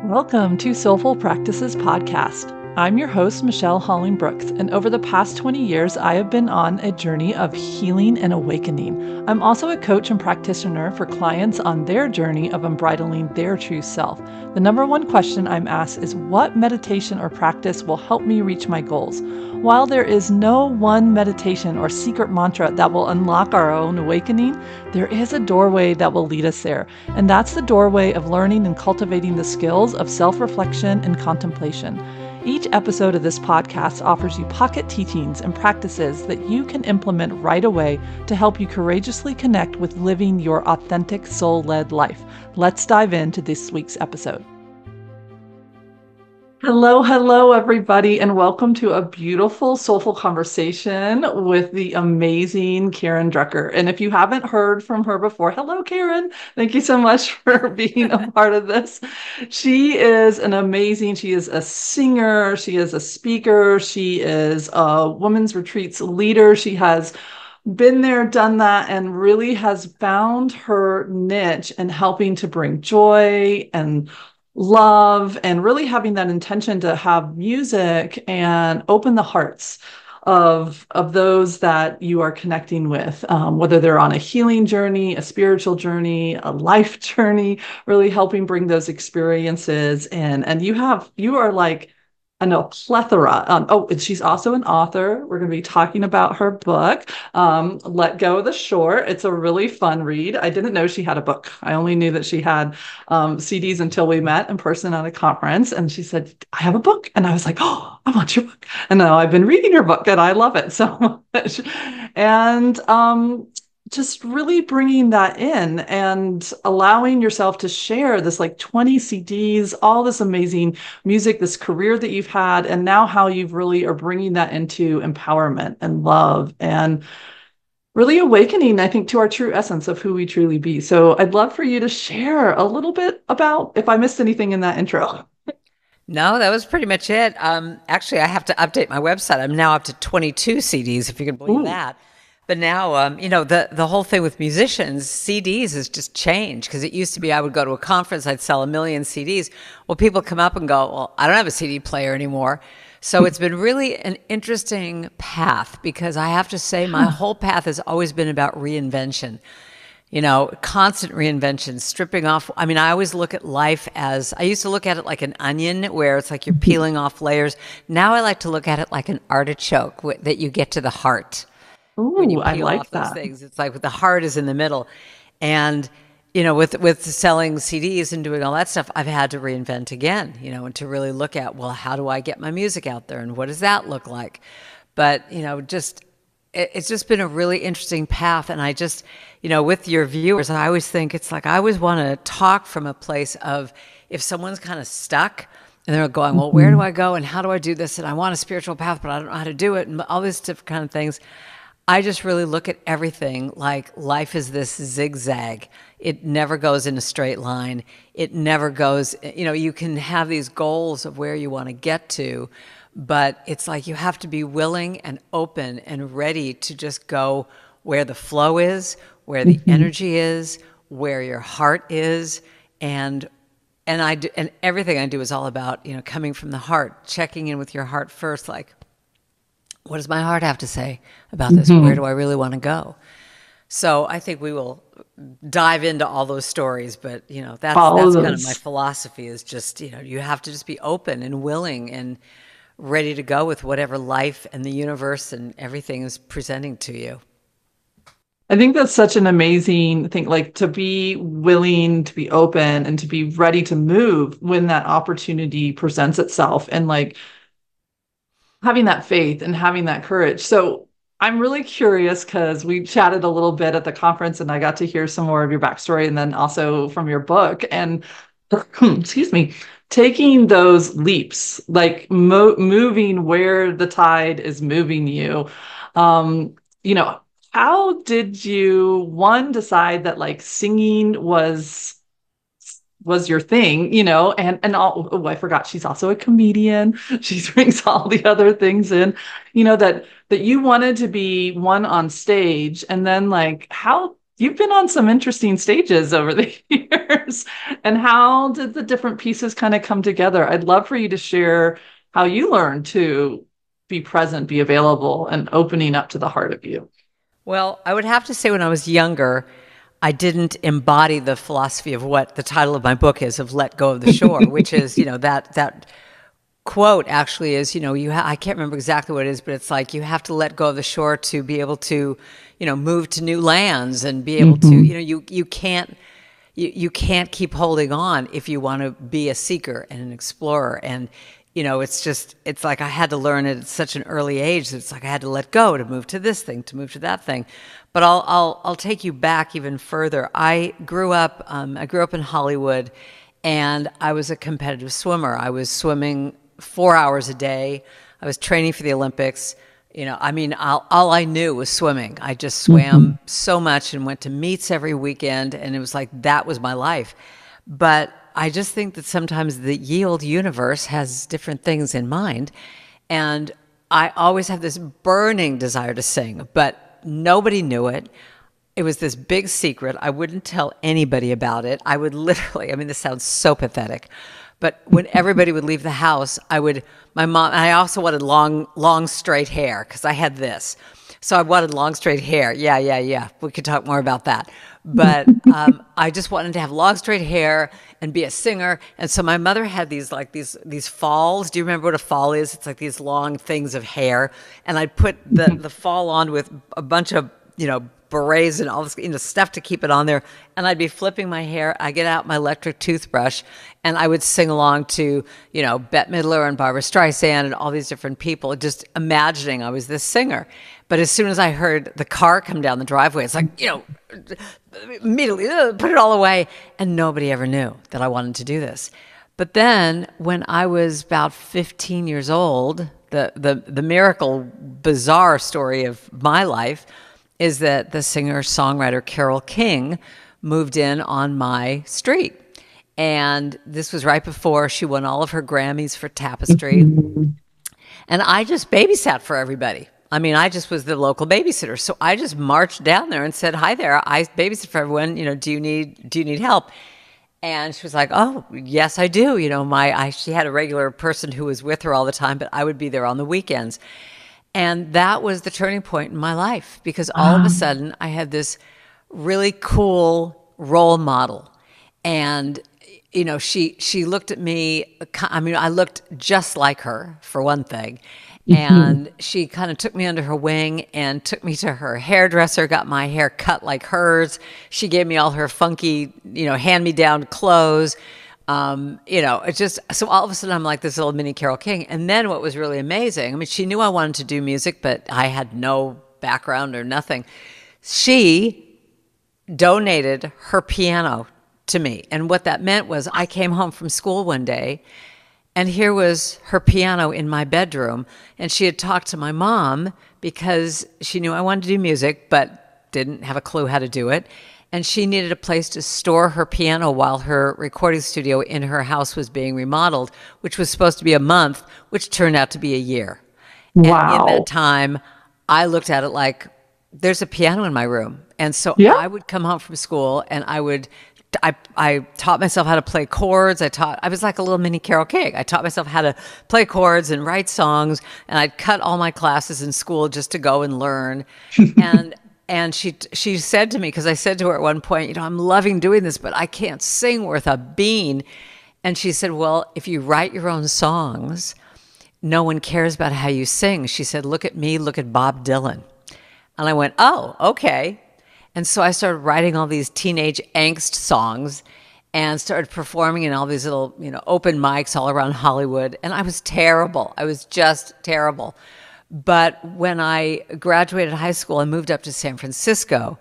Welcome to Soulful Practices Podcast. I'm your host, Michelle Holling-Brooks, and over the past 20 years, I have been on a journey of healing and awakening. I'm also a coach and practitioner for clients on their journey of unbridling their true self. The number one question I'm asked is, what meditation or practice will help me reach my goals? While there is no one meditation or secret mantra that will unlock our own awakening, there is a doorway that will lead us there. And that's the doorway of learning and cultivating the skills of self-reflection and contemplation. Each episode of this podcast offers you pocket teachings and practices that you can implement right away to help you courageously connect with living your authentic soul-led life. Let's dive into this week's episode. Hello, everybody, and welcome to a beautiful, soulful conversation with the amazing Karen Drucker. And if you haven't heard from her before, hello, Karen. Thank you so much for being a part of this. She is she is a singer, she is a speaker, she is a women's retreats leader. She has been there, done that, and really has found her niche in helping to bring joy and love and really having that intention to have music and open the hearts of those that you are connecting with, whether they're on a healing journey, a spiritual journey, a life journey, really helping bring those experiences in. And you are like, I know, a plethora. And she's also an author. We're going to be talking about her book, Let Go of the Short. It's a really fun read. I didn't know she had a book. I only knew that she had CDs until we met in person at a conference. And she said, I have a book. And I was like, oh, I want your book. And now I've been reading her book and I love it so much. And just really bringing that in and allowing yourself to share this like 20 CDs, all this amazing music, this career that you've had, and now how you've really are bringing that into empowerment and love and really awakening, I think, to our true essence of who we truly be. So I'd love for you to share a little bit about if I missed anything in that intro. No, that was pretty much it. Actually, I have to update my website. I'm now up to 22 CDs, if you can believe that. But now, the whole thing with musicians, CDs has just changed, because it used to be I would go to a conference, I'd sell 1 million CDs. Well, people come up and go, well, I don't have a CD player anymore. So it's been really an interesting path, because I have to say my whole path has always been about reinvention, constant reinvention, stripping off. I mean, I always look at life as, I used to look at it like an onion, where it's like you're peeling off layers. Now I like to look at it like an artichoke that you get to the heart. When you Ooh, I peel like off those that. things, it's like the heart is in the middle. And, with selling CDs and doing all that stuff, I've had to reinvent again, and to really look at, well, how do I get my music out there and what does that look like? But, it's just been a really interesting path. And I just, with your viewers, I always think it's like, I always want to talk from a place of, if someone's kind of stuck and they're going, well, where do I go and how do I do this? And I want a spiritual path, but I don't know how to do it, and all these different kind of things. I just really look at everything like life is this zigzag. It never goes in a straight line. It never goes, you can have these goals of where you want to get to, but it's like you have to be willing and open and ready to just go where the flow is, where the energy is, where your heart is. And everything I do is all about, coming from the heart, checking in with your heart first, like, what does my heart have to say about this? Where do I really want to go? So I think we will dive into all those stories, but that's kind of my philosophy, is just, you have to just be open and willing and ready to go with whatever life and the universe and everything is presenting to you. I think that's such an amazing thing, like to be willing, to be open, and to be ready to move when that opportunity presents itself, and like having that faith and having that courage. So I'm really curious, because we chatted a little bit at the conference and I got to hear some more of your backstory and then also from your book, and excuse me, taking those leaps, like moving where the tide is moving you. How did you, one, decide that like singing was your thing, and all, oh, I forgot, she's also a comedian. She brings all the other things in, that you wanted to be one on stage. And then like, how you've been on some interesting stages over the years. And how did the different pieces kind of come together? I'd love for you to share how you learned to be present, be available, and opening up to the heart of you. Well, I would have to say when I was younger, I didn't embody the philosophy of what the title of my book is, of let go of the shore, which is, that quote actually is, I can't remember exactly what it is, but it's like you have to let go of the shore to be able to, move to new lands and be able to, you can't keep holding on if you want to be a seeker and an explorer. And, it's like I had to learn it at such an early age that it's like I had to let go to move to this thing, to move to that thing. But I'll take you back even further. I grew up in Hollywood, and I was a competitive swimmer. I was swimming 4 hours a day. I was training for the Olympics. All I knew was swimming. I just swam so much and went to meets every weekend, and it was like that was my life. But I just think that sometimes the ye olde universe has different things in mind, and I always have this burning desire to sing, but nobody knew it. It was this big secret. I wouldn't tell anybody about it. I would literally, this sounds so pathetic, but when everybody would leave the house, my mom, and I also wanted long, straight hair because I had this. So I wanted long, straight hair. Yeah. We could talk more about that. But I just wanted to have long, straight hair and be a singer. And so my mother had these falls. Do you remember what a fall is? It's like these long things of hair. And I'd put the fall on with a bunch of, berets and all this, stuff to keep it on there. And I'd be flipping my hair. I get out my electric toothbrush, and I would sing along to, Bette Midler and Barbra Streisand and all these different people, just imagining I was this singer. But as soon as I heard the car come down the driveway, it's like, immediately put it all away. And nobody ever knew that I wanted to do this. But then when I was about 15 years old, the miracle, bizarre story of my life is that the singer-songwriter Carole King moved in on my street. And this was right before she won all of her Grammys for Tapestry. And I just babysat for everybody. I just was the local babysitter. So I just marched down there and said, "Hi there, I babysit for everyone. Do you need help?" And she was like, "Oh, yes, I do." She had a regular person who was with her all the time, but I would be there on the weekends. And that was the turning point in my life, because all of a sudden I had this really cool role model. And, she looked at me. I looked just like her, for one thing. And she kind of took me under her wing and took me to her hairdresser, got my hair cut like hers. She gave me all her funky, hand-me-down clothes. It's just, so all of a sudden I'm like this little mini Carole King. And then what was really amazing, she knew I wanted to do music, but I had no background or nothing. She donated her piano to me. And what that meant was I came home from school one day, and here was her piano in my bedroom. And she had talked to my mom because she knew I wanted to do music, but didn't have a clue how to do it. And she needed a place to store her piano while her recording studio in her house was being remodeled, which was supposed to be a month, which turned out to be a year. Wow. And in that time, I looked at it like, there's a piano in my room. And so I would come home from school, and I taught myself how to play chords. I was like a little mini Carole King. I taught myself how to play chords and write songs, and I'd cut all my classes in school just to go and learn. And she said to me, because I said to her at one point, I'm loving doing this, but I can't sing worth a bean. And she said, well, if you write your own songs, no one cares about how you sing. She said, look at me, look at Bob Dylan. And I went, oh, okay. And so I started writing all these teenage angst songs and started performing in all these little, open mics all around Hollywood. And I was terrible. I was just terrible. But when I graduated high school, I moved up to San Francisco.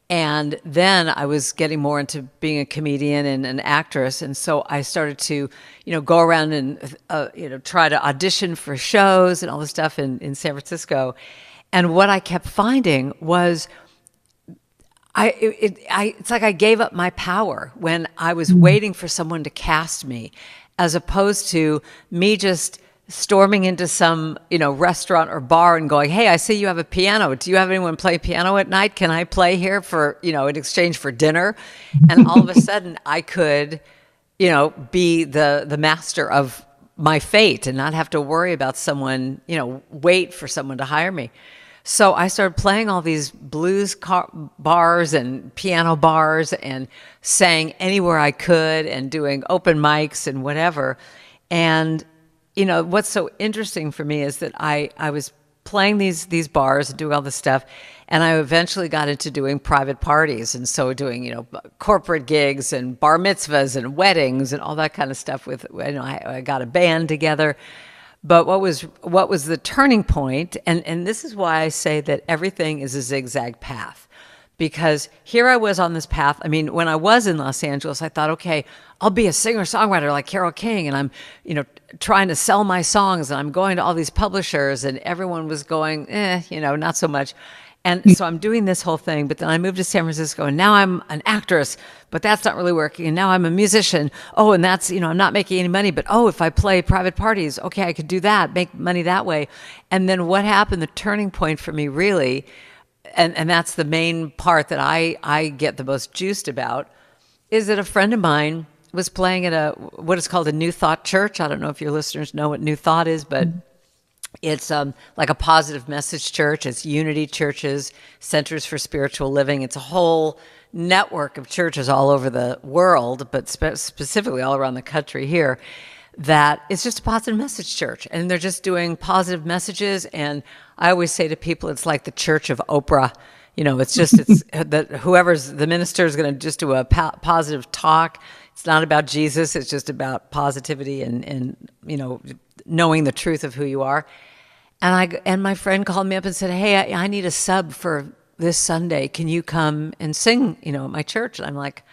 And then I was getting more into being a comedian and an actress. And so I started to, go around and, try to audition for shows and all this stuff in San Francisco. And what I kept finding was it's like I gave up my power when I was waiting for someone to cast me, as opposed to me just storming into some, restaurant or bar and going, "Hey, I see you have a piano. Do you have anyone play piano at night? Can I play here for, in exchange for dinner?" And all of a sudden I could, be the master of my fate and not have to worry about someone, wait for someone to hire me. So I started playing all these bars and piano bars and sang anywhere I could and doing open mics and whatever. And, what's so interesting for me is that I was playing these bars and doing all this stuff. And I eventually got into doing private parties. And so doing, corporate gigs and bar mitzvahs and weddings and all that kind of stuff with, I got a band together. But what was the turning point, and this is why I say that everything is a zigzag path, because here I was on this path. I mean, when I was in Los Angeles, I thought, okay, I'll be a singer-songwriter like Carole King, and I'm, trying to sell my songs, and I'm going to all these publishers, and everyone was going, not so much. And so I'm doing this whole thing, but then I moved to San Francisco, and now I'm an actress, but that's not really working. And now I'm a musician. Oh, and that's, I'm not making any money, but if I play private parties, okay, I could do that, make money that way. And then what happened, the turning point for me really, and that's the main part that I get the most juiced about, is that a friend of mine was playing at what is called a New Thought church. I don't know if your listeners know what New Thought is, but it's like a positive message church. It's Unity Churches, Centers for Spiritual Living. It's a whole network of churches all over the world, but specifically all around the country here, that it's just a positive message church. And they're just doing positive messages. And I always say to people, it's like the church of Oprah. It's that whoever's the minister is going to just do a positive talk. It's not about Jesus. It's just about positivity and knowing the truth of who you are. And my friend called me up and said, "Hey, I need a sub for this Sunday. Can you come and sing, at my church?" And I'm like,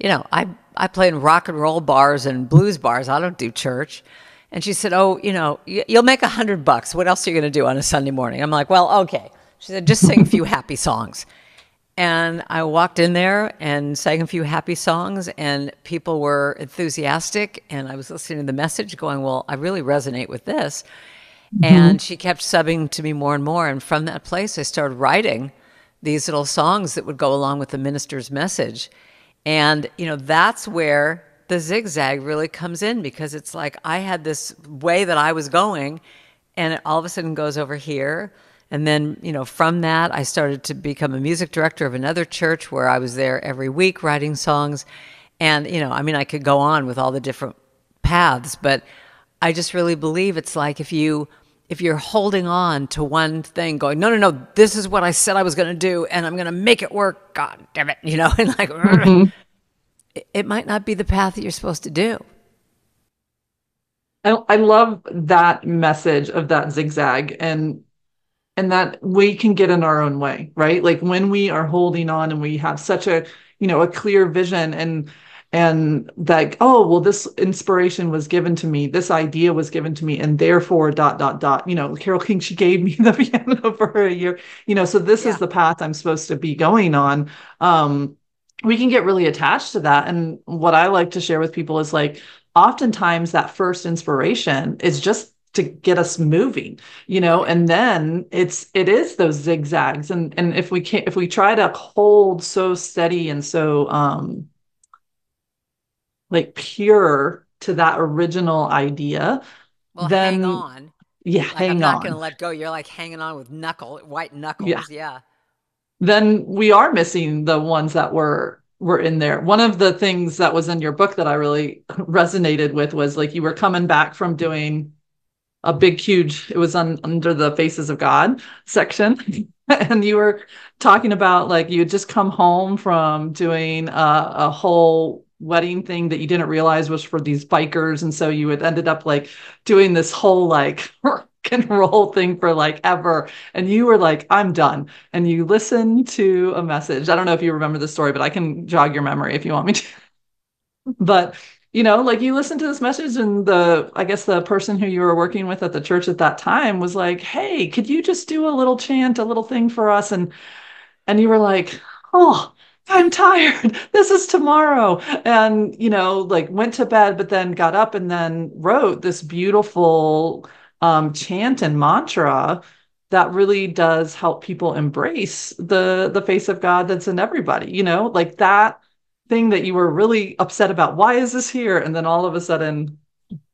I play in rock and roll bars and blues bars. I don't do church. And she said, "Oh, you'll make $100. What else are you going to do on a Sunday morning?" I'm like, "Well, okay." She said, "Just sing a few happy songs." And I walked in there and sang a few happy songs, and people were enthusiastic. And I was listening to the message going, well, I really resonate with this. And she kept subbing to me more and more. And from that place, I started writing these little songs that would go along with the minister's message. And, that's where the zigzag really comes in, because it's like I had this way that I was going, and it all of a sudden goes over here. And then, from that, I started to become a music director of another church where I was there every week writing songs. And, I could go on with all the different paths, but I just really believe it's like if you're holding on to one thing going, no, this is what I said I was going to do, and I'm going to make it work. God damn it. And like, it might not be the path that you're supposed to do. I love that message of that zigzag, and that we can get in our own way, right? Like when we are holding on and we have such a clear vision, and that, oh, well, this inspiration was given to me, this idea was given to me, and therefore dot dot dot, Carole King, she gave me the piano for a year, so this is the path I'm supposed to be going on. We can get really attached to that. And what I like to share with people is like, oftentimes that first inspiration is just to get us moving, and then it is those zigzags. And if we try to hold so steady and so like pure to that original idea, well, then hang on. Yeah, like, hang I'm not on. going to let go. You're like hanging on with white knuckles. Yeah. Then we are missing the ones that were in there. One of the things that was in your book that I really resonated with was like you were coming back from doing a big, huge, it was under the Faces of God section. And you were talking about like you had just come home from doing a whole wedding thing that you didn't realize was for these bikers. And so you had ended up like doing this whole like rock and roll thing for like ever. And you were like, I'm done. And you listened to a message. I don't know if you remember the story, but I can jog your memory if you want me to. But like you listened to this message, and I guess the person who you were working with at the church at that time was like, "Hey, could you just do a little chant, a little thing for us?" And you were like, "Oh, I'm tired. This is tomorrow. And, like went to bed, but then got up and then wrote this beautiful chant and mantra that really does help people embrace the face of God that's in everybody, like that thing that you were really upset about. Why is this here? And then all of a sudden,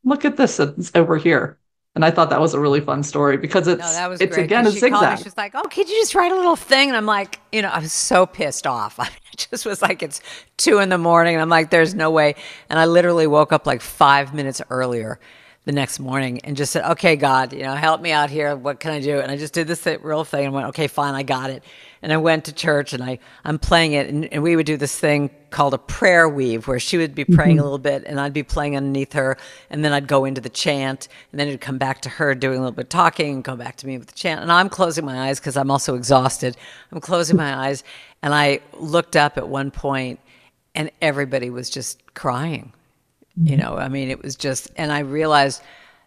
look at this, it's over here. And I thought that was a really fun story because No, that was it's great. again Because a she called me. zigzag. She was like, "Oh, could you just write a little thing?" And I'm like, I was so pissed off. I mean, it just was like it's 2 a.m. And I'm like, "There's no way." And I literally woke up like 5 minutes earlier the next morning and just said, "Okay, God, help me out here. What can I do?" And I just did this real thing and went, "Okay, fine, I got it." And I went to church and I'm playing it, and we would do this thing called a prayer weave where she would be praying a little bit and I'd be playing underneath her, and then I'd go into the chant, and then it'd come back to her doing a little bit of talking and come back to me with the chant. And I'm closing my eyes because I'm also exhausted. I'm closing my eyes, and I looked up at one point and everybody was just crying. I mean, it was just, and I realized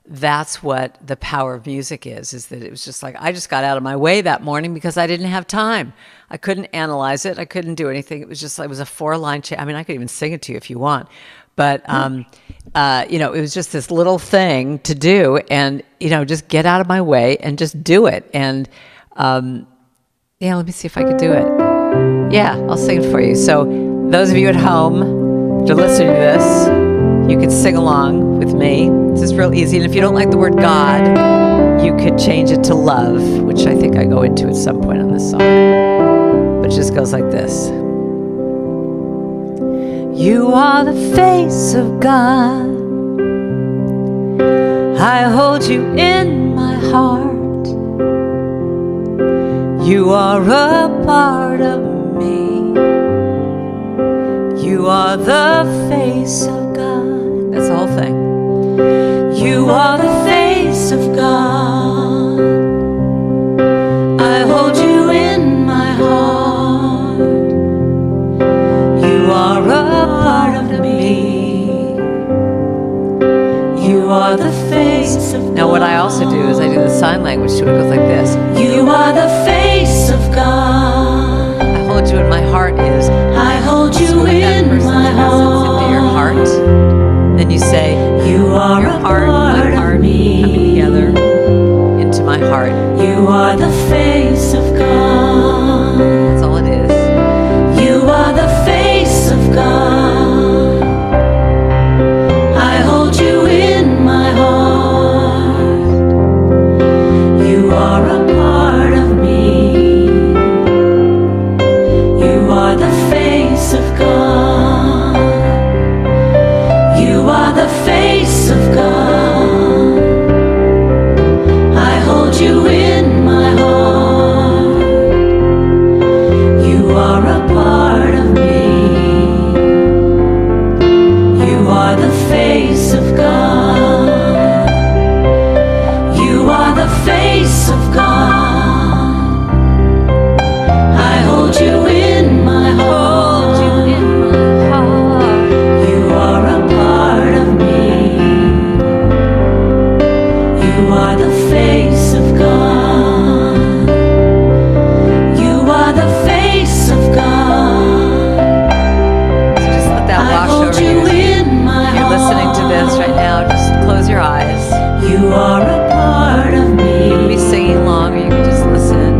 that's what the power of music is that it was just like, I just got out of my way that morning because I didn't have time. I couldn't analyze it. I couldn't do anything. It was just, it was a 4-line chant. I mean, I could even sing it to you if you want, but, it was just this little thing to do, and, just get out of my way and just do it. And, let me see if I could do it. Yeah, I'll sing it for you. So those of you at home that are listening to this, you could sing along with me. It's just real easy. And if you don't like the word God, you could change it to love, which I think I go into at some point on this song. But it just goes like this. You are the face of God. I hold you in my heart. You are a part of me. You are the face of God. That's the whole thing. You are the face of God. I hold you in my heart. You are a part of me. You are the face of God. Now what I also do is I do the sign language to it. It goes like this. You are the face of God. I hold you in my heart is I hold you in my heart. Into your heart. Then you say, you are your heart, my heart, coming together into my heart. You are the face of God. That's all it is. You are the face of God. I hold you in my heart. You are a part of me. You are the face of God. You are the face of God. I hold you in my heart. You are a part of me. You are the face of God. You are the face of God. I hold you in my heart. You are a part of me. You are the face of God. You are the face of God. So just let that wash over you. If you're listening to this right now, just close your eyes. You are a part of me. You can be singing along, or you can just listen.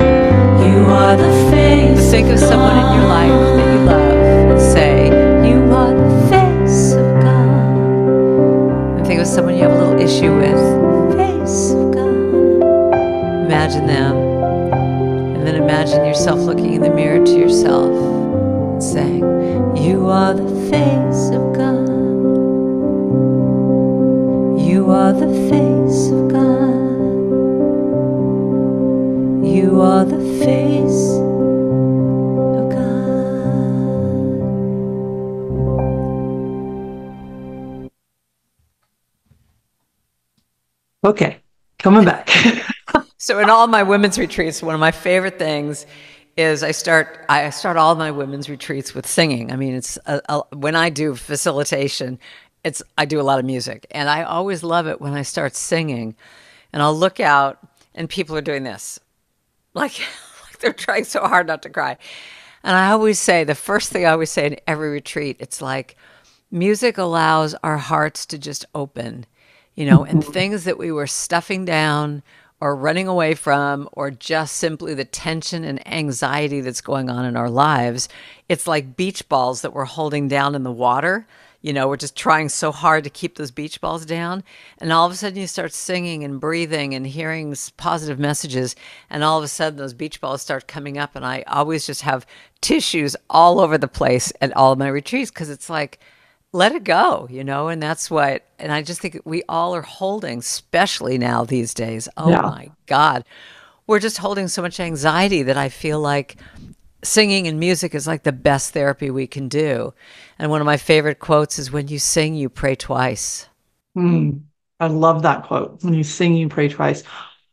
You are the face. But think of someone in your life that you love and say, you are the face of God. And think of someone you have a little issue with. Face of God. Imagine them. And then imagine yourself looking in the mirror to yourself and saying, you are the face of God. You are the face of God. You are the face of God. Okay, coming back. So in all my women's retreats, one of my favorite things is I start all my women's retreats with singing. I mean, it's when I do facilitation, I do a lot of music, and I always love it when I start singing, and I'll look out and people are doing this, like they're trying so hard not to cry. And I always say, the first thing I always say in every retreat, it's like music allows our hearts to just open, and Mhm. things that we were stuffing down or running away from, or just simply the tension and anxiety that's going on in our lives. It's like beach balls that we're holding down in the water. We're just trying so hard to keep those beach balls down. And all of a sudden you start singing and breathing and hearing positive messages. And all of a sudden those beach balls start coming up. And I always just have tissues all over the place at all of my retreats, because it's like, let it go, and that's what, and I just think we all are holding, especially now these days. Oh Yeah. my God. We're just holding so much anxiety that I feel like singing and music is like the best therapy we can do. And one of my favorite quotes is, when you sing, you pray twice. Mm. I love that quote. When you sing, you pray twice.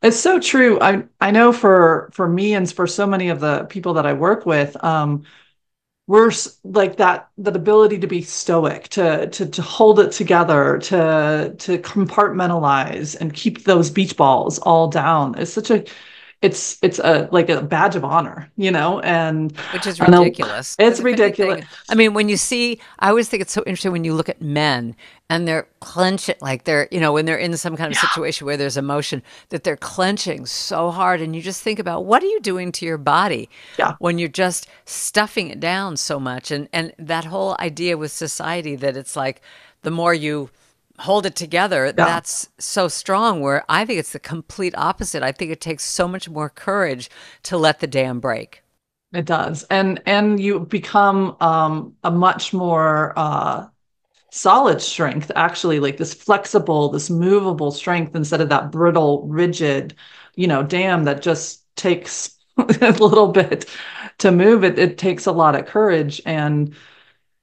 It's so true. I know for me and for so many of the people that I work with, like that ability to be stoic, to hold it together, to compartmentalize and keep those beach balls all down. It's a like a badge of honor, and Which is I know ridiculous. it's Because if ridiculous. anything, I mean, I always think it's so interesting when you look at men and they're clenching, like they're, when they're in some kind of Yeah, situation where there's emotion, that they're clenching so hard. And you just think about, what are you doing to your body yeah, when you're just stuffing it down so much? And that whole idea with society, that it's like, the more you hold it together, yeah. that's so strong, where I think it's the complete opposite. I think it takes so much more courage to let the dam break. It does. And you become a much more solid strength, actually, like this flexible, this movable strength instead of that brittle, rigid, dam that just takes a little bit to move. It takes a lot of courage and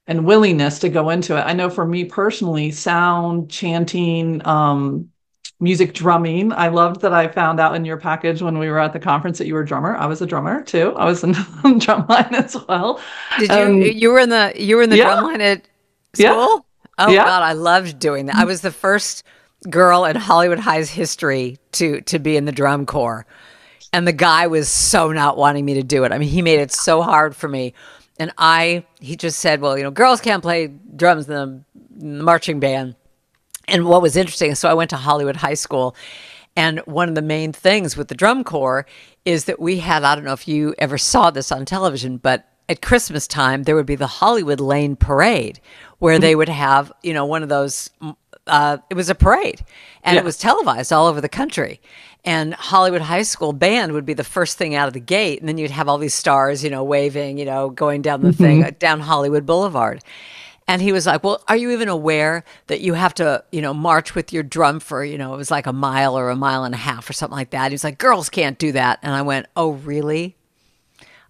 willingness to go into it. I know for me personally, sound, chanting, music, drumming. I loved that I found out in your package when we were at the conference that you were a drummer. I was a drummer too. I was in drum line as well. Did you Um, you were in the yeah, drum line at yeah, school? Oh yeah. God, I loved doing that. I was the first girl in Hollywood High's history to be in the drum corps. And the guy was so not wanting me to do it. I mean, he made it so hard for me. And he just said, well, girls can't play drums in the marching band. And what was interesting, so I went to Hollywood High School, and one of the main things with the drum corps is that we had, I don't know if you ever saw this on television, but at Christmas time, there would be the Hollywood Lane Parade, where they would have, one of those, it was a parade, and it Yeah. was televised all over the country. And Hollywood High School band would be the first thing out of the gate, and then you'd have all these stars, waving, going down the thing, Hmm. down Hollywood Boulevard. And he was like, well, are you even aware that you have to, march with your drum for, it was like a mile or a mile and a half or something like that. He was like, girls can't do that. And I went, oh, really?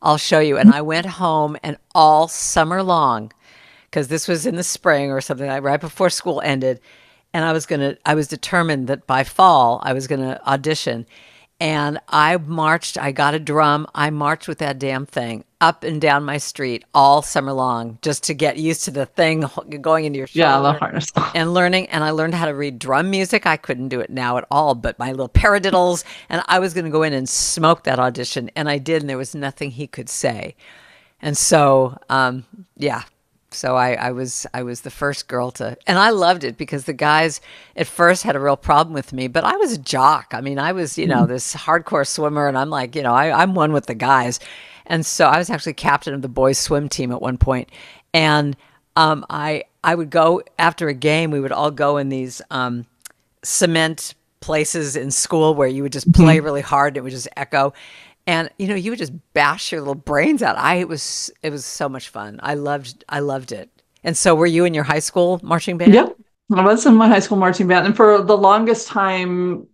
I'll show you. And I went home, and all summer long, because this was in the spring or something, like right before school ended. And I was determined that by fall I was going to audition. And I got a drum. I marched with that damn thing up and down my street all summer long, just to get used to the thing going into your Yeah, the shoulder harness. and learning. And I learned how to read drum music. I couldn't do it now at all, but my little paradiddles. And I was going to go in and smoke that audition. And I did. And there was nothing he could say. And so, yeah. So I was the first girl to, and I loved it, because the guys at first had a real problem with me, but I was a jock. I mean, I was, this hardcore swimmer, and I'm like, I'm one with the guys. And so I was actually captain of the boys swim team at one point. And I would go after a game, we would all go in these cement places in school where you would just play Mhm. really hard and it would just echo. And you would just bash your little brains out. It was so much fun. I loved it. And so were you in your high school marching band? Yep. I was in my high school marching band. And for the longest time,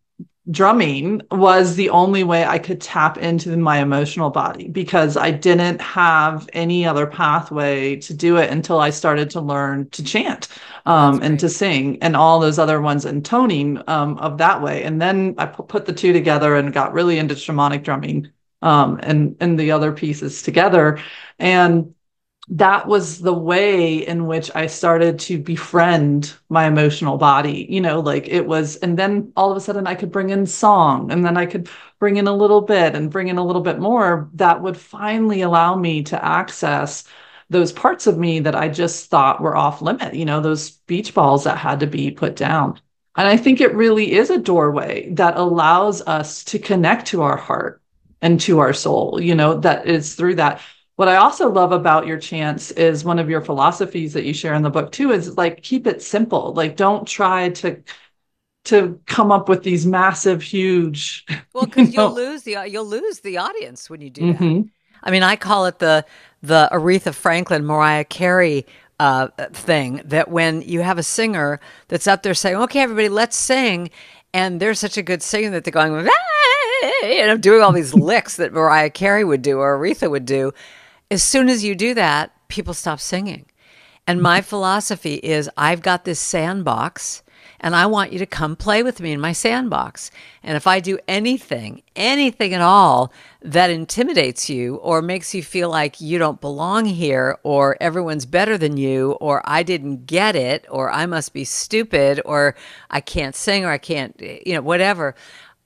drumming was the only way I could tap into my emotional body, because I didn't have any other pathway to do it until I started to learn to chant, Oh, that's and great. to sing and all those other ones, and toning, of that way. And then I put the two together and got really into shamanic drumming, and the other pieces together. And that was the way in which I started to befriend my emotional body. Like it was, and then all of a sudden I could bring in song, and then I could bring in a little bit and bring in a little bit more that would finally allow me to access those parts of me that I just thought were off limit, those beach balls that had to be put down. And I think it really is a doorway that allows us to connect to our heart and to our soul, that is through that. What I also love about your chants is one of your philosophies that you share in the book too, is like, keep it simple. Like, don't try to come up with these massive, huge, Well, because you'll lose the audience when you do that. Mm-hmm. I mean, I call it the Aretha Franklin, Mariah Carey thing, that when you have a singer that's up there saying, "Okay, everybody, let's sing," and they're such a good singer that they're going, doing all these licks that Mariah Carey would do or Aretha would do. As soon as you do that, people stop singing. And my philosophy is, I've got this sandbox, and I want you to come play with me in my sandbox. And if I do anything at all that intimidates you or makes you feel like you don't belong here, or everyone's better than you, or I didn't get it, or I must be stupid, or I can't sing, or I can't, whatever,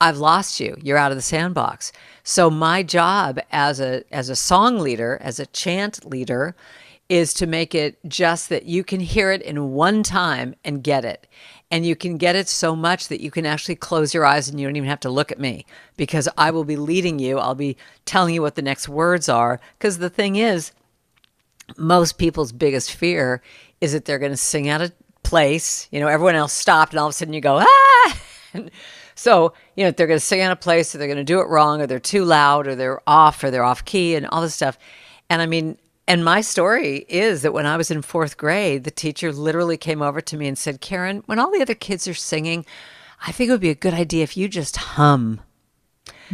I've lost you. You're out of the sandbox. So my job as a song leader, as a chant leader, is to make it just that you can hear it in one time and get it. And you can get it so much that you can actually close your eyes and you don't even have to look at me, because I will be leading you. I'll be telling you what the next words are. Because the thing is, most people's biggest fear is that they're going to sing out of place. Everyone else stopped, and all of a sudden you go, ah! So, they're going to sing out of place, or they're going to do it wrong, or they're too loud, or they're off key, and all this stuff. And I mean, and my story is that when I was in 4th grade, the teacher literally came over to me and said, "Karen, when all the other kids are singing, I think it would be a good idea if you just hum."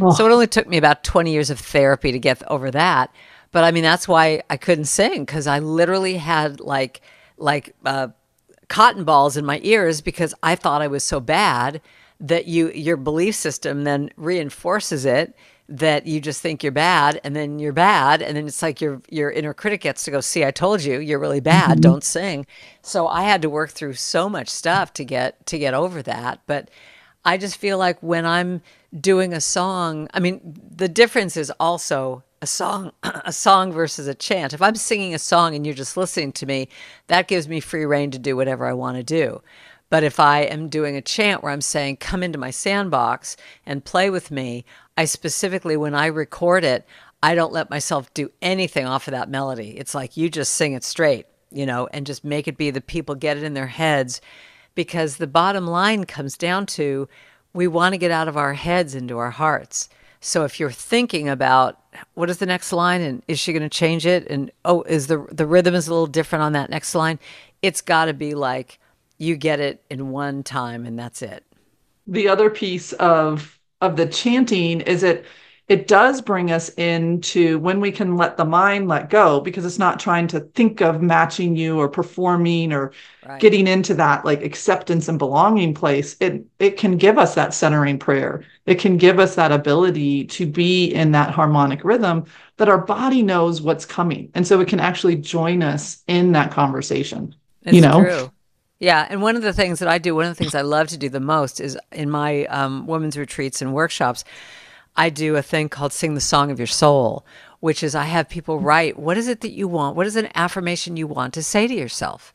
Oh. So it only took me about 20 years of therapy to get over that. But I mean, that's why I couldn't sing, because I literally had like cotton balls in my ears, because I thought I was so bad that your belief system then reinforces it, that you just think you're bad, and then you're bad, and then it's like your inner critic gets to go, "See, I told you, you're really bad. Mm-hmm. Don't sing." So I had to work through so much stuff to get over that. But I just feel like when I'm doing a song, I mean, the difference is also a song versus a chant. If I'm singing a song and you're just listening to me, that gives me free rein to do whatever I want to do. But if I am doing a chant where I'm saying, "Come into my sandbox and play with me," I specifically, when I record it, I don't let myself do anything off of that melody. It's like, you just sing it straight, and just make it be that people get it in their heads. Because the bottom line comes down to, we want to get out of our heads into our hearts. So if you're thinking about, what is the next line, and is she going to change it? And, oh, is the rhythm is a little different on that next line? It's got to be like, you get it in one time, and that's it. The other piece of the chanting is it does bring us into when we can let the mind let go, because it's not trying to think of matching you or performing or getting into that like acceptance and belonging place. It can give us that centering prayer. It can give us that ability to be in that harmonic rhythm that our body knows what's coming. And so it can actually join us in that conversation. It's true. Yeah. And one of the things that I do, one of the things I love to do the most is in my women's retreats and workshops, I do a thing called Sing the Song of Your Soul, which is I have people write, what is it that you want? What is an affirmation you want to say to yourself?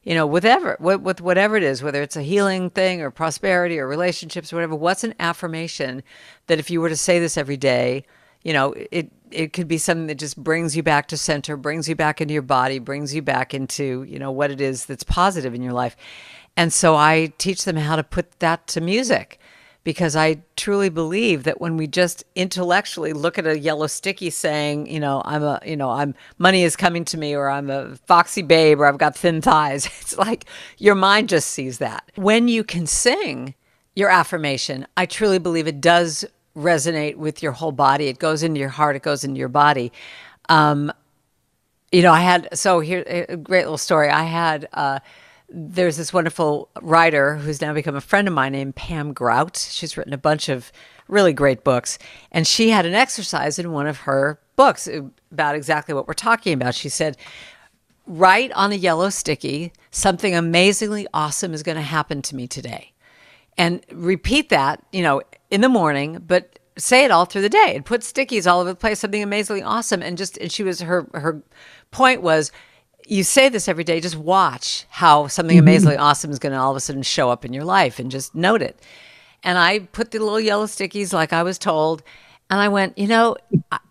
With whatever it is, whether it's a healing thing or prosperity or relationships or whatever, what's an affirmation that if you were to say this every day, it could be something that just brings you back to center, brings you back into your body, brings you back into, what it is that's positive in your life. And so I teach them how to put that to music, because I truly believe that when we just intellectually look at a yellow sticky saying, I'm money is coming to me, or I'm a foxy babe, or I've got thin thighs, it's like your mind just sees that. When you can sing your affirmation, I truly believe it does resonate with your whole body. It goes into your heart. It goes into your body. Here a great little story. There's this wonderful writer who's now become a friend of mine named Pam Grout. She's written a bunch of really great books. And she had an exercise in one of her books about exactly what we're talking about. She said, write on a yellow sticky, something amazingly awesome is going to happen to me today. And repeat that, in the morning, but say it all through the day and put stickies all over the place, something amazingly awesome. And her point was, you say this every day, just watch how something amazingly awesome is going to all of a sudden show up in your life and just note it. And I put the little yellow stickies like I was told. And I went,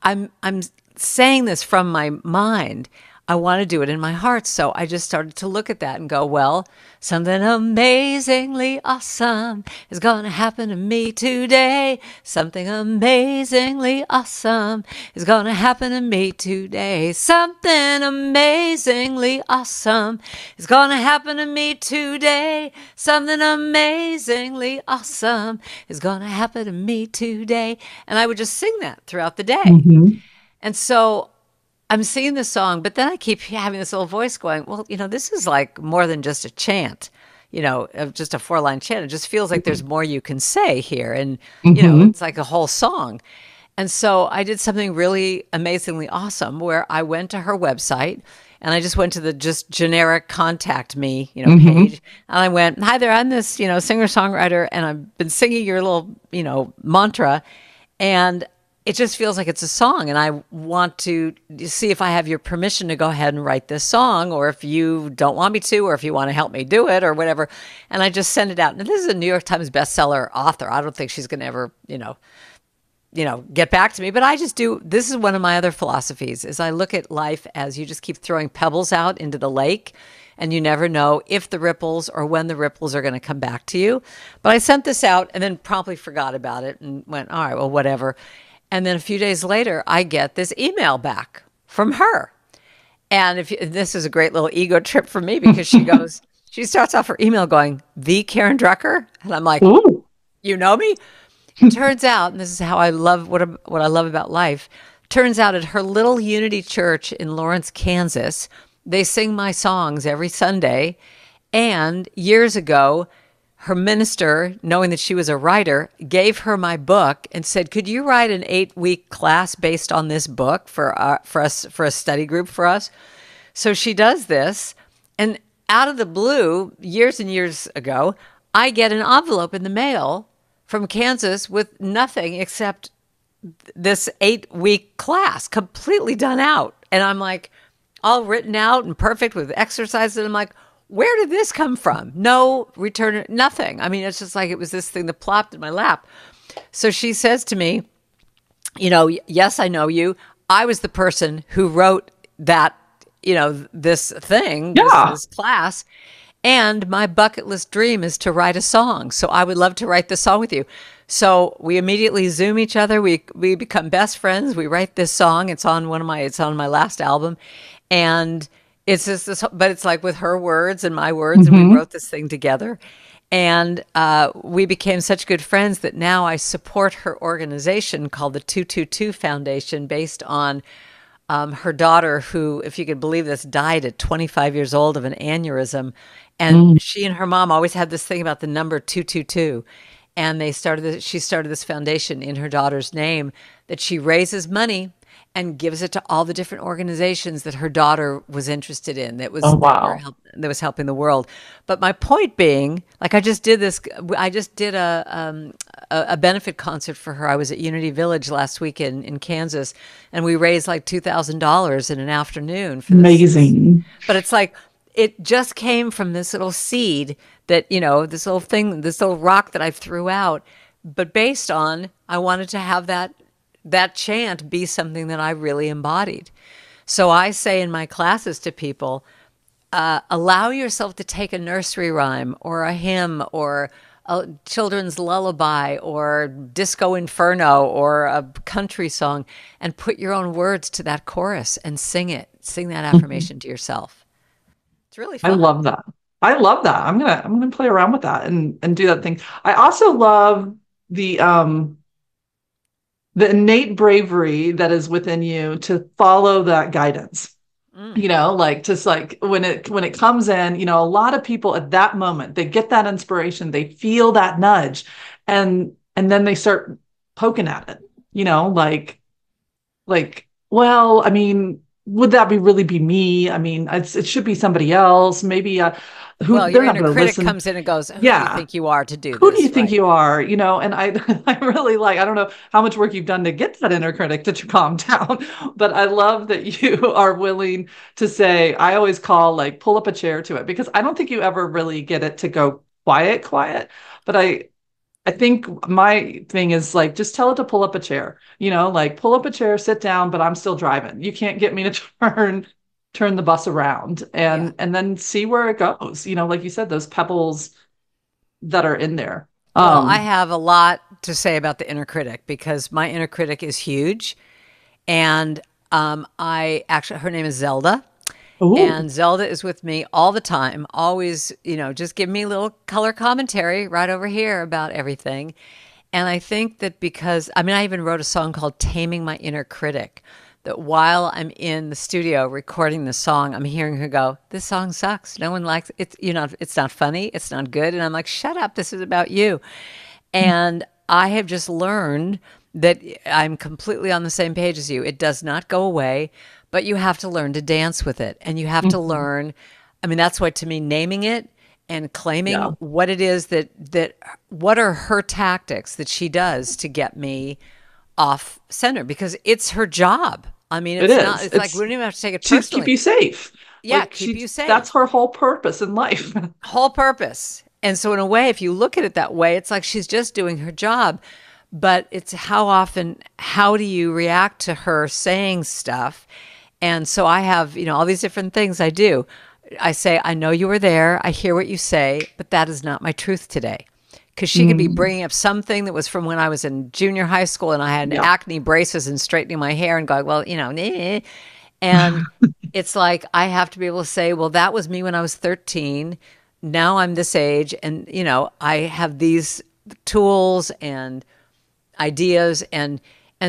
I'm saying this from my mind. I want to do it in my heart. So I just started to look at that and go, well, something amazingly awesome is going to happen to me today. Something amazingly awesome is going to happen to me today. Something amazingly awesome is going to happen to me today. Something amazingly awesome is going to happen to me today. And I would just sing that throughout the day. Mm-hmm. And so I'm singing the song, but then I keep having this little voice going, well, this is like more than just a chant, just a 4-line chant. It just feels like there's more you can say here. And, it's like a whole song. And so I did something really amazingly awesome where I went to her website and I just went to the just generic contact me, page. And I went, hi there, I'm this, singer-songwriter, and I've been singing your little, mantra. And it just feels like it's a song, and I want to see if I have your permission to go ahead and write this song, or if you don't want me to, or if you want to help me do it, or whatever. And I just send it out. And this is a New York Times bestseller author. I don't think she's going to ever, get back to me. But I just do. This is one of my other philosophies: is I look at life as you just keep throwing pebbles out into the lake, and you never know if the ripples or when the ripples are going to come back to you. But I sent this out and then promptly forgot about it and went, all right, well, whatever. And then a few days later, I get this email back from her. And this is a great little ego trip for me because she starts off her email going, the Karen Drucker. And I'm like, ooh, you know me? Turns out, and this is how I love what I love about life. Turns out at her little Unity church in Lawrence, Kansas, they sing my songs every Sunday. And years ago, her minister, knowing that she was a writer, gave her my book and said, could you write an 8-week class based on this book for us, for a study group for us? So she does this. And out of the blue, years and years ago, I get an envelope in the mail from Kansas with nothing except this 8-week class completely done out. And I'm like, all written out and perfect with exercises. And I'm like, where did this come from? No return, nothing. I mean, it's just like it was this thing that plopped in my lap. So she says to me, yes, I know you. I was the person who wrote that, this thing, this class. And my bucket list dream is to write a song. So I would love to write this song with you. So we immediately Zoom each other. We become best friends. We write this song. It's on my last album. And it's just this, but it's like with her words and my words, and we wrote this thing together. And we became such good friends that now I support her organization called the 222 Foundation, based on her daughter, who, if you could believe this, died at 25 years old of an aneurysm. And she and her mom always had this thing about the number 222. And she started this foundation in her daughter's name that she raises money and gives it to all the different organizations that her daughter was interested in, that was that was helping the world. But my point being, like, I just did a benefit concert for her. I was at Unity Village last week in Kansas, and we raised like $2,000 in an afternoon for this. Amazing. But it's like, it just came from this little seed that, this little thing, this little rock that I threw out, but based on, I wanted to have that chant be something that I really embodied. So I say in my classes to people, allow yourself to take a nursery rhyme or a hymn or a children's lullaby or disco inferno or a country song and put your own words to that chorus and sing it. Sing that affirmation to yourself. It's really fun. I love that. I'm gonna play around with that and do that thing. I also love the innate bravery that is within you to follow that guidance. Like, just like when it comes in, a lot of people at that moment, they get that inspiration, they feel that nudge, and then they start poking at it, like, well, I mean, would that be really be me? I mean, it should be somebody else. Maybe who Well, your they're not inner going to critic listen. comes in and goes, "Who do you Yeah. think you are to do Who do you this?" think Right? you are? And I really like, I don't know how much work you've done to get that inner critic to calm down, but I love that you are willing to say, I always call like pull up a chair to it, because I don't think you ever really get it to go quiet, quiet. But I think my thing is like, just tell it to pull up a chair, like pull up a chair, sit down, but I'm still driving. You can't get me to turn the bus around, Yeah. and then see where it goes. Like you said, those pebbles that are in there. Well, I have a lot to say about the inner critic because my inner critic is huge. And I actually, her name is Zelda. Oh, And Zelda is with me all the time, always, just give me a little color commentary right over here about everything. And I think that because, I mean, I even wrote a song called Taming My Inner Critic, that while I'm in the studio recording the song, I'm hearing her go, "This song sucks. No one likes it. It's not funny. It's not good." And I'm like, "Shut up. This is about you." And I have just learned that I'm completely on the same page as you. It does not go away, but you have to learn to dance with it. And you have to mhm. learn. I mean, that's why to me, naming it and claiming Yeah, what it is that what are her tactics that she does to get me off center, because it's her job. I mean, it it's not, is. it's like we It's don't even have to take it to keep personally. you safe. Yeah, Like keep you that's safe. her whole purpose in life. Whole purpose. And so, in a way, if you look at it that way, it's like she's just doing her job. But it's how often, how do you react to her saying stuff? And so I have, all these different things I do. I say, "I know you were there. I hear what you say, but that is not my truth today." Because she could be Mm, bringing up something that was from when I was in junior high school and I had yeah. acne braces and straightening my hair and going, "Well, and it's like I have to be able to say, "Well, that was me when I was 13. Now I'm this age. And, I have these tools and ideas." And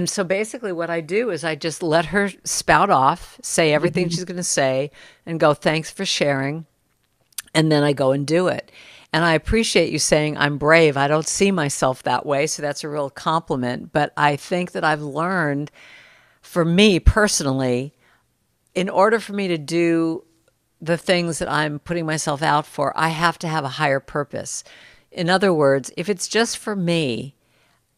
so basically what I do is I just let her spout off, say everything Mhm. she's going to say, and go, "Thanks for sharing." And then I go and do it. And I appreciate you saying I'm brave. I don't see myself that way. So that's a real compliment. But I think that I've learned, for me personally, in order for me to do the things that I'm putting myself out for, I have to have a higher purpose. In other words, if it's just for me,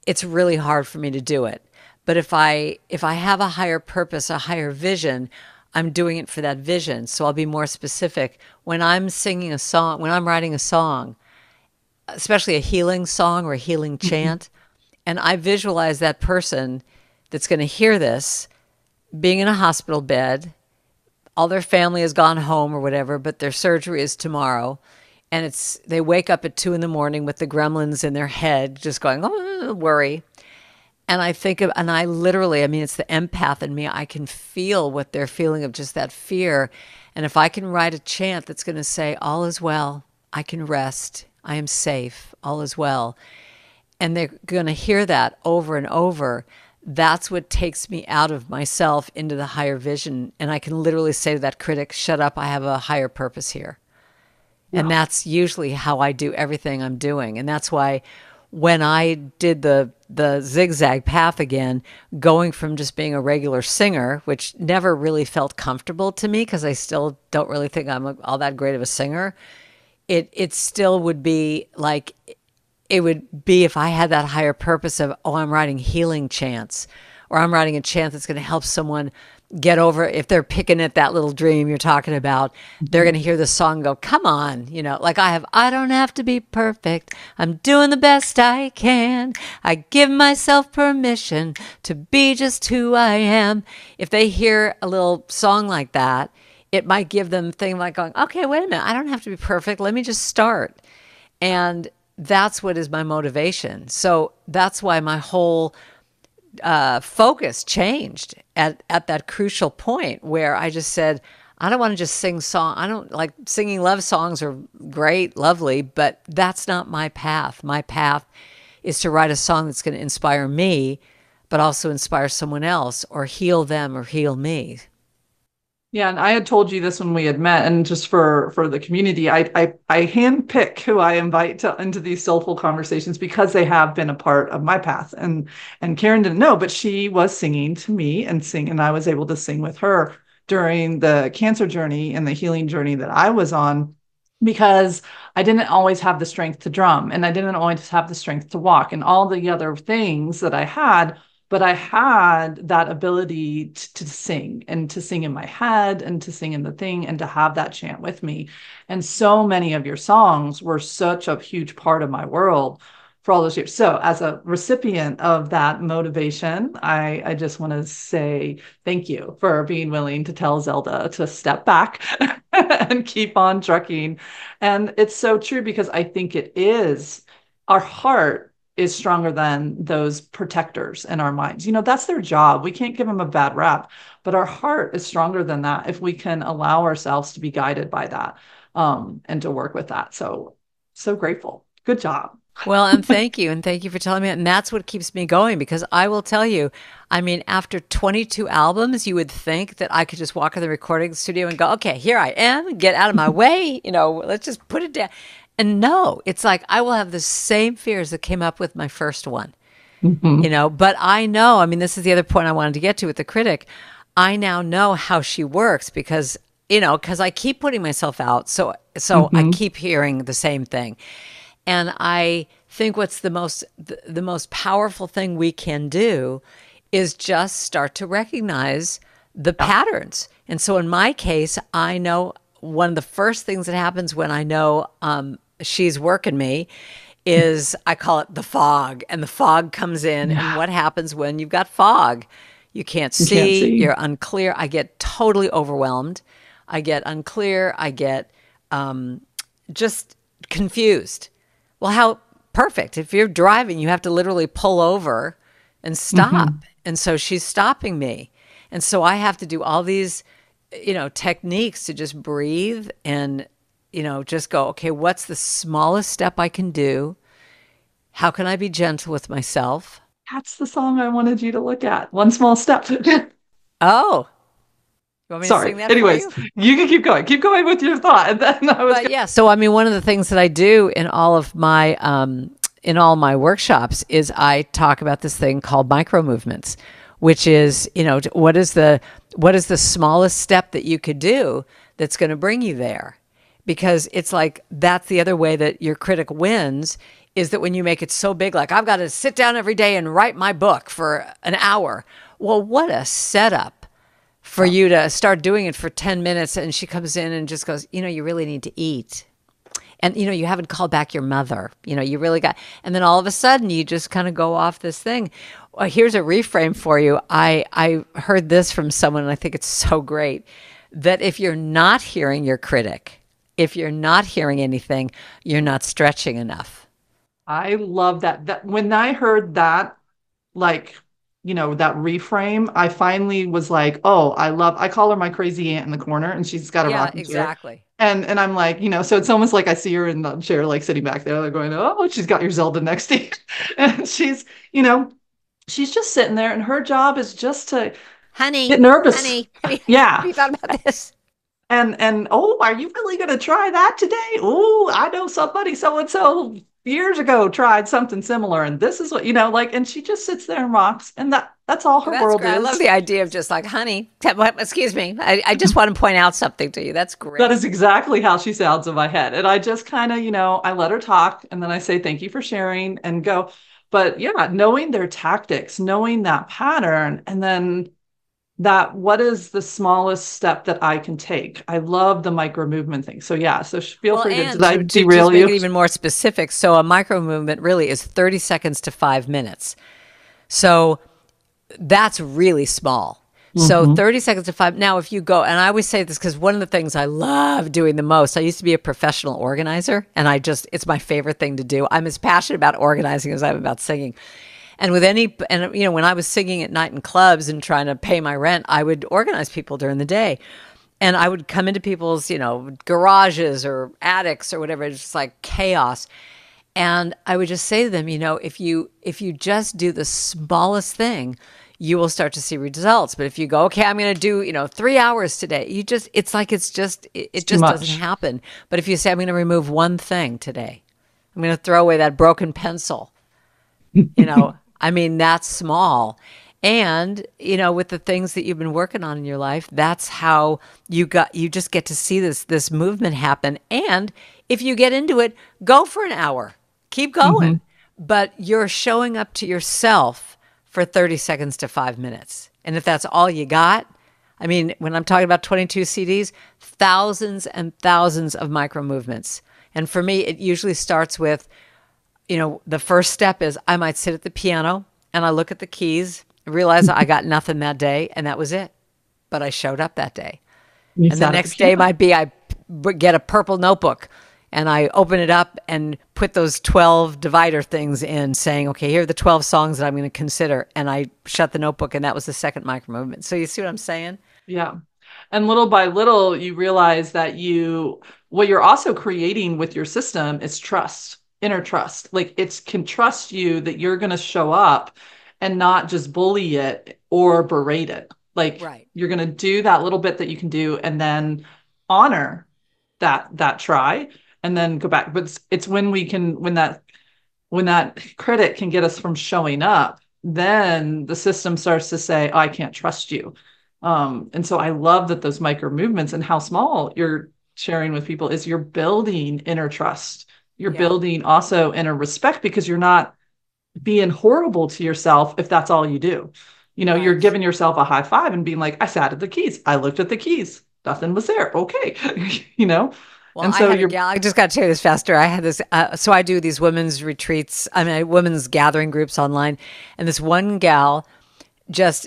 it's really hard for me to do it. But if I have a higher purpose, a higher vision, I'm doing it for that vision. So I'll be more specific. When I'm singing a song, when I'm writing a song, especially a healing song or a healing Mhm. chant, and I visualize that person that's going to hear this being in a hospital bed, all their family has gone home or whatever, but their surgery is tomorrow. And they wake up at 2 in the morning with the gremlins in their head, just going, "Oh, worry." And and I literally, I mean, it's the empath in me. I can feel what they're feeling of just that fear. And if I can write a chant that's going to say, "All is well, I can rest, I am safe, all is well," and they're going to hear that over and over, that's what takes me out of myself into the higher vision. And I can literally say to that critic, "Shut up, I have a higher purpose here." And Yeah. that's usually how I do everything I'm doing. And that's why when I did the zigzag path again, going from just being a regular singer, which never really felt comfortable to me because I still don't really think I'm all that great of a singer, it still would be like, it would be if I had that higher purpose of, "Oh, I'm writing healing chants, or I'm writing a chant that's going to help someone get over," if they're picking at that little dream you're talking about, they're going Mhm. to hear the song and go, "Come on," like "I don't have to be perfect. I'm doing the best I can. I give myself permission to be just who I am." If they hear a little song like that, it might give them a thing like going, "Okay, wait a minute. I don't have to be perfect. Let me just start." And that's what is my motivation. So that's why my whole focus changed at that crucial point where I just said, I don't want to just sing song. I don't like singing love songs are great, lovely, but that's not my path. My path is to write a song that's going to inspire me, but also inspire someone else or heal them or heal me. Yeah, and I had told you this when we had met, and just for the community, I handpick who I invite into these soulful conversations because they have been a part of my path. And Karen didn't know, but she was singing to me and I was able to sing with her. during the cancer journey and the healing journey that I was on, because I didn't always have the strength to drum, and I didn't always have the strength to walk and all the other things that I had. But I had that ability to sing, and to sing in my head, and to sing in the thing, and to have that chant with me. And so many of your songs were such a huge part of my world for all those years. So as a recipient of that motivation, I just want to say thank you for being willing to tell Zelda to step back and keep on trucking. And it's so true, because I think it is, our heart is stronger than those protectors in our minds. That's their job. We can't give them a bad rap, but our heart is stronger than that if we can allow ourselves to be guided by that, and to work with that. So grateful. Good job. Well, and thank you. And thank you for telling me. And that's what keeps me going, because I will tell you, I mean, after 22 albums, you would think that I could just walk in the recording studio and go, okay, here I am, get out of my way, let's just put it down. And no, it's like I will have the same fears that came up with my first one, but I know, I mean, this is the other point I wanted to get to with the critic. I now know how she works, because I keep putting myself out. So I keep hearing the same thing. And I think what's the most powerful thing we can do is just start to recognize the patterns. And so in my case, I know one of the first things that happens when I know she's working me is, I call it the fog. And the fog comes in. Yeah. And what happens when you've got fog? You can't see, you're unclear. I get totally overwhelmed. I get unclear. I get just confused. Well, how perfect. If you're driving, you have to literally pull over and stop. And so she's stopping me. And so I have to do all these, techniques to just breathe and, just go, okay, what's the smallest step I can do? How can I be gentle with myself? That's the song I wanted you to look at. One small step. Oh. You want me Sorry. To sing that Anyways, for you? You can keep going. Keep going with your thought. And then yeah. So I mean, one of the things that I do in all of my all my workshops is I talk about this thing called micro movements, which is what is the smallest step that you could do that's going to bring you there, because it's like that's the other way that your critic wins, is that when you make it so big, like I've got to sit down every day and write my book for an hour. Well, what a setup for you to start doing it for 10 minutes. And she comes in and just goes, you really need to eat. And, you haven't called back your mother. You really got, and then all of a sudden you just kind of go off this thing. Well, here's a reframe for you. I heard this from someone, and I think it's so great, that if you're not hearing your critic, if you're not hearing anything, you're not stretching enough. I love that. That when I heard that, like, that reframe, I finally was like, oh, I call her my crazy aunt in the corner, and she's got a rocking chair. Exactly. And I'm like, so it's almost like I see her in the chair, like sitting back there, like going, oh, she's got your Zelda next to you. And she's just sitting there, and her job is just to get nervous. Honey, yeah. Have you thought about this? And oh, are you really going to try that today? Oh, I know somebody so-and-so years ago tried something similar, and this is what, and she just sits there and rocks, and that's all her world great. is. I love the idea of just like, honey, excuse me, I just want to point out something to you. That's great. That is exactly how she sounds in my head. And I just kind of, I let her talk, and then I say, thank you for sharing, and go. But yeah, knowing their tactics, knowing that pattern, and then that what is the smallest step that I can take. I love the micro movement thing. So yeah, so feel free to, did I derail you? To make it even more specific, so a micro movement really is 30 seconds to 5 minutes. So that's really small. So 30 seconds to 5. Now, if you go, and I always say this because one of the things I love doing the most, I used to be a professional organizer, and it's my favorite thing to do. I'm as passionate about organizing as I am about singing. And when I was singing at night in clubs and trying to pay my rent, I would organize people during the day. And I would come into people's, garages or attics or whatever. It's just like chaos. And I would just say to them, if you just do the smallest thing, you will start to see results. But if you go, okay, I'm going to do, 3 hours today, it just doesn't happen. But if you say, I'm going to remove one thing today, I'm going to throw away that broken pencil, I mean, that's small. And, with the things that you've been working on in your life, that's how you just get to see this movement happen. And if you get into it, go for an hour, keep going. But you're showing up to yourself for 30 seconds to 5 minutes. And if that's all you got, I mean, when I'm talking about 22 CDs, thousands and thousands of micro movements. And for me, it usually starts with, the first step is I might sit at the piano and I look at the keys, realize I got nothing that day, and that was it. But I showed up that day. And the next day might be I get a purple notebook and I open it up and put those 12 divider things in, saying, okay, here are the 12 songs that I'm going to consider. And I shut the notebook, and that was the second micro movement. So you see what I'm saying? Yeah. And little by little, you realize that what you're also creating with your system is trust, inner trust. Like it can trust you that you're going to show up and not just bully it or berate it. Like you're going to do that little bit that you can do and then honor that try and then go back. But it's when that critic can get us from showing up, then the system starts to say, oh, I can't trust you. And so I love that those micro movements and how small you're sharing with people is you're building inner trust. You're building also inner respect because you're not being horrible to yourself if that's all you do. You're giving yourself a high five and being like, I sat at the keys. I looked at the keys. Nothing was there. Okay. Well, and so I just got to tell you this faster. I had this, so I do these women's retreats, women's gathering groups online. And this one gal, just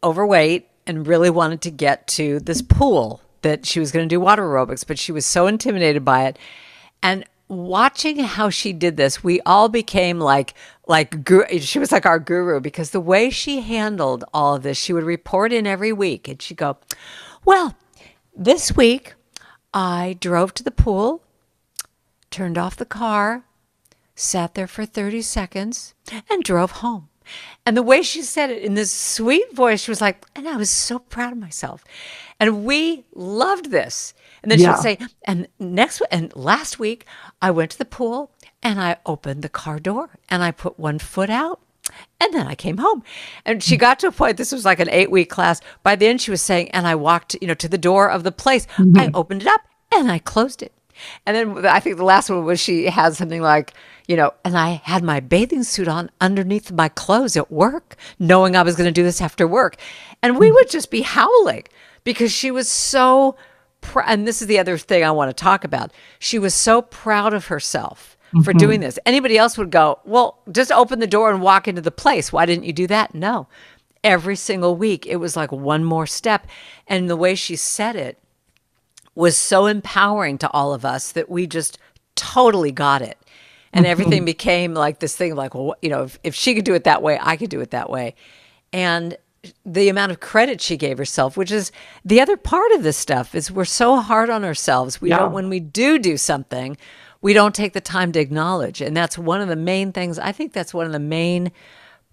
overweight and really wanted to get to this pool that she was going to do water aerobics, but she was so intimidated by it. And watching how she did this, we all became like she was like our guru, because the way she handled all of this, she would report in every week and she'd go, well, this week I drove to the pool, turned off the car, sat there for 30 seconds and drove home. And the way she said it in this sweet voice, she was like, and I was so proud of myself. And we loved this. And then she'd say, and last week I went to the pool and I opened the car door and I put one foot out and then I came home. And she got to a point, this was like an 8-week class. By the end she was saying, and I walked, to the door of the place. I opened it up and I closed it. And then I think the last one was she had something like, and I had my bathing suit on underneath my clothes at work, knowing I was going to do this after work. And we would just be howling because she was so, and this is the other thing I want to talk about. She was so proud of herself for doing this. Anybody else would go, well, just open the door and walk into the place. Why didn't you do that? No. Every single week, it was like one more step. And the way she said it was so empowering to all of us that we just totally got it. And everything became like this thing like, well, if she could do it that way, I could do it that way. And the amount of credit she gave herself, which is the other part of this stuff, is we're so hard on ourselves. We don't, when we do something, we don't take the time to acknowledge. And that's one of the main things. I think that's one of the main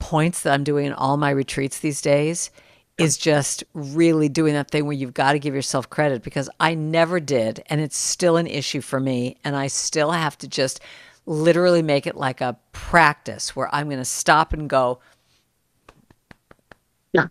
points that I'm doing in all my retreats these days is just really doing that thing where you've got to give yourself credit, because I never did. And it's still an issue for me. And I still have to just literally make it like a practice where I'm going to stop and go. Yeah.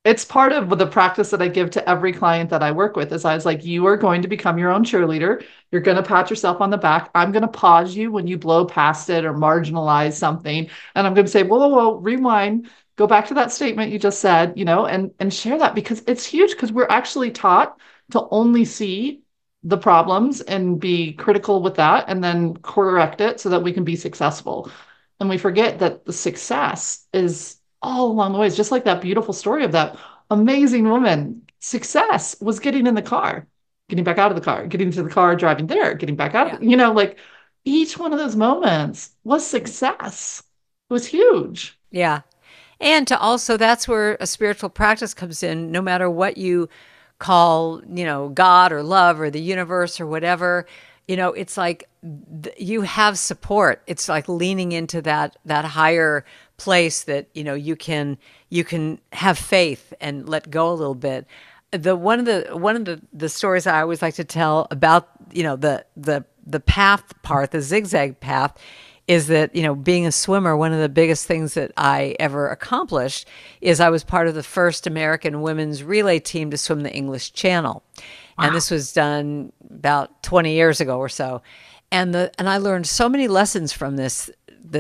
It's part of the practice that I give to every client that I work with is I was like, you are going to become your own cheerleader. You're going to pat yourself on the back. I'm going to pause you when you blow past it or marginalize something. And I'm going to say, whoa, rewind, go back to that statement you just said, and share that, because it's huge, because we're actually taught to only see the problems and be critical with that and then correct it so that we can be successful. And we forget that the success is all along the way. It's just like that beautiful story of that amazing woman. Success was getting in the car, getting back out of the car, getting to the car, driving there, getting back out. Like each one of those moments was success. It was huge. Yeah. And to also, that's where a spiritual practice comes in, no matter what you call, God or love or the universe or whatever, it's like you have support. It's like leaning into that higher place that, you can have faith and let go a little bit. One of the stories I always like to tell about, the path part, the zigzag path, is that, being a swimmer, one of the biggest things that I ever accomplished is I was part of the first American women's relay team to swim the English Channel. Wow. And this was done about 20 years ago or so. And I learned so many lessons from this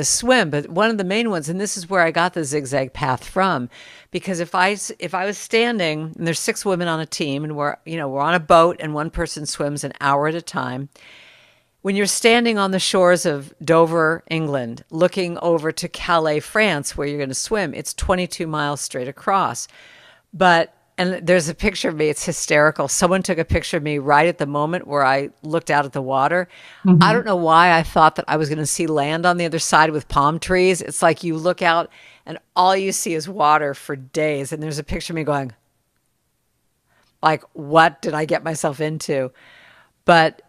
swim, but one of the main ones, and this is where I got the zigzag path from, because if I was standing, and there's 6 women on a team, and we're on a boat, and one person swims an hour at a time. When you're standing on the shores of Dover, England, looking over to Calais, France, where you're going to swim, it's 22 miles straight across. And there's a picture of me. It's hysterical. Someone took a picture of me right at the moment where I looked out at the water. Mm-hmm. I don't know why I thought that I was going to see land on the other side with palm trees. It's like you look out and all you see is water for days. And there's a picture of me going, like, what did I get myself into? But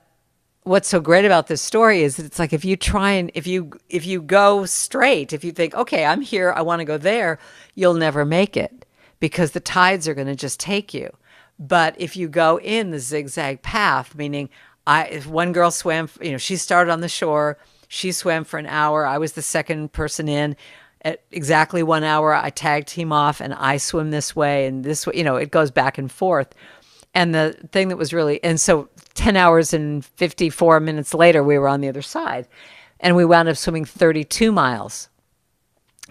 what's so great about this story is that it's like if you try and if you go straight, if you think, okay, I'm here, I want to go there, you'll never make it because the tides are going to just take you. But if you go in the zigzag path, meaning if one girl swam, she started on the shore, she swam for an hour, I was the second person in. At exactly 1 hour, I tag team off and I swim this way and this way, it goes back and forth. And the thing that was and so 10 hours and 54 minutes later, we were on the other side. And we wound up swimming 32 miles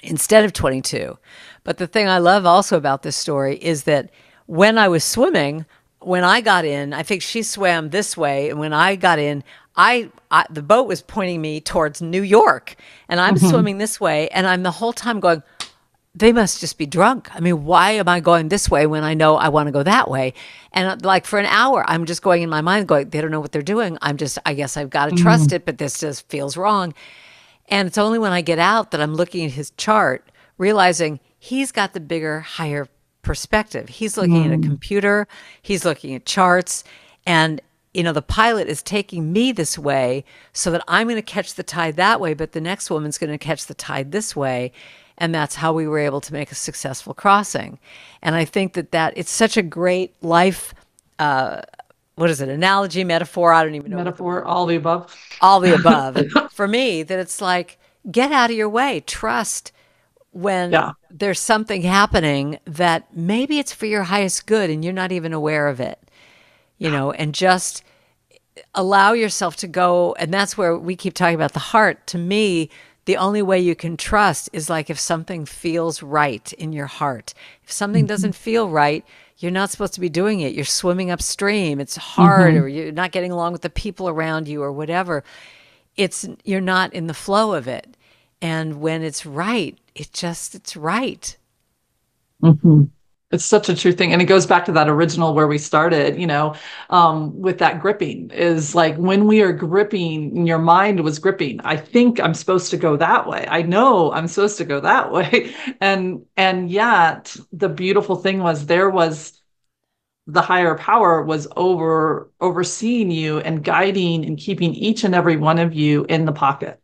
instead of 22. But the thing I love also about this story is that when I was swimming, when I got in, I think she swam this way. And when I got in, the boat was pointing me towards New York. And I'm swimming this way. And I'm the whole time going, they must just be drunk. I mean, why am I going this way when I know I want to go that way? And like for an hour, I'm just going in my mind going, they don't know what they're doing. I guess I've got to trust it, but this just feels wrong. And it's only when I get out that I'm looking at his chart, realizing he's got the bigger, higher perspective. He's looking at a computer, he's looking at charts, and the pilot is taking me this way so that I'm going to catch the tide that way, but the next woman's going to catch the tide this way. And that's how we were able to make a successful crossing. And I think that it's such a great life, analogy, metaphor, I don't even know. Metaphor, all the above. All the above. For me, that it's like, get out of your way. Trust when there's something happening that maybe it's for your highest good and you're not even aware of it, and just allow yourself to go. And that's where we keep talking about the heart. To me, the only way you can trust is like if something feels right in your heart. If something doesn't feel right, you're not supposed to be doing it. You're swimming upstream. It's hard, or you're not getting along with the people around you or whatever. You're not in the flow of it. And when it's right, it's right. Mm-hmm. It's such a true thing. And it goes back to that original where we started, with that gripping is like when we are gripping and your mind was gripping, I think I'm supposed to go that way. I know I'm supposed to go that way. And yet the beautiful thing was the higher power was overseeing you and guiding and keeping each and every one of you in the pocket.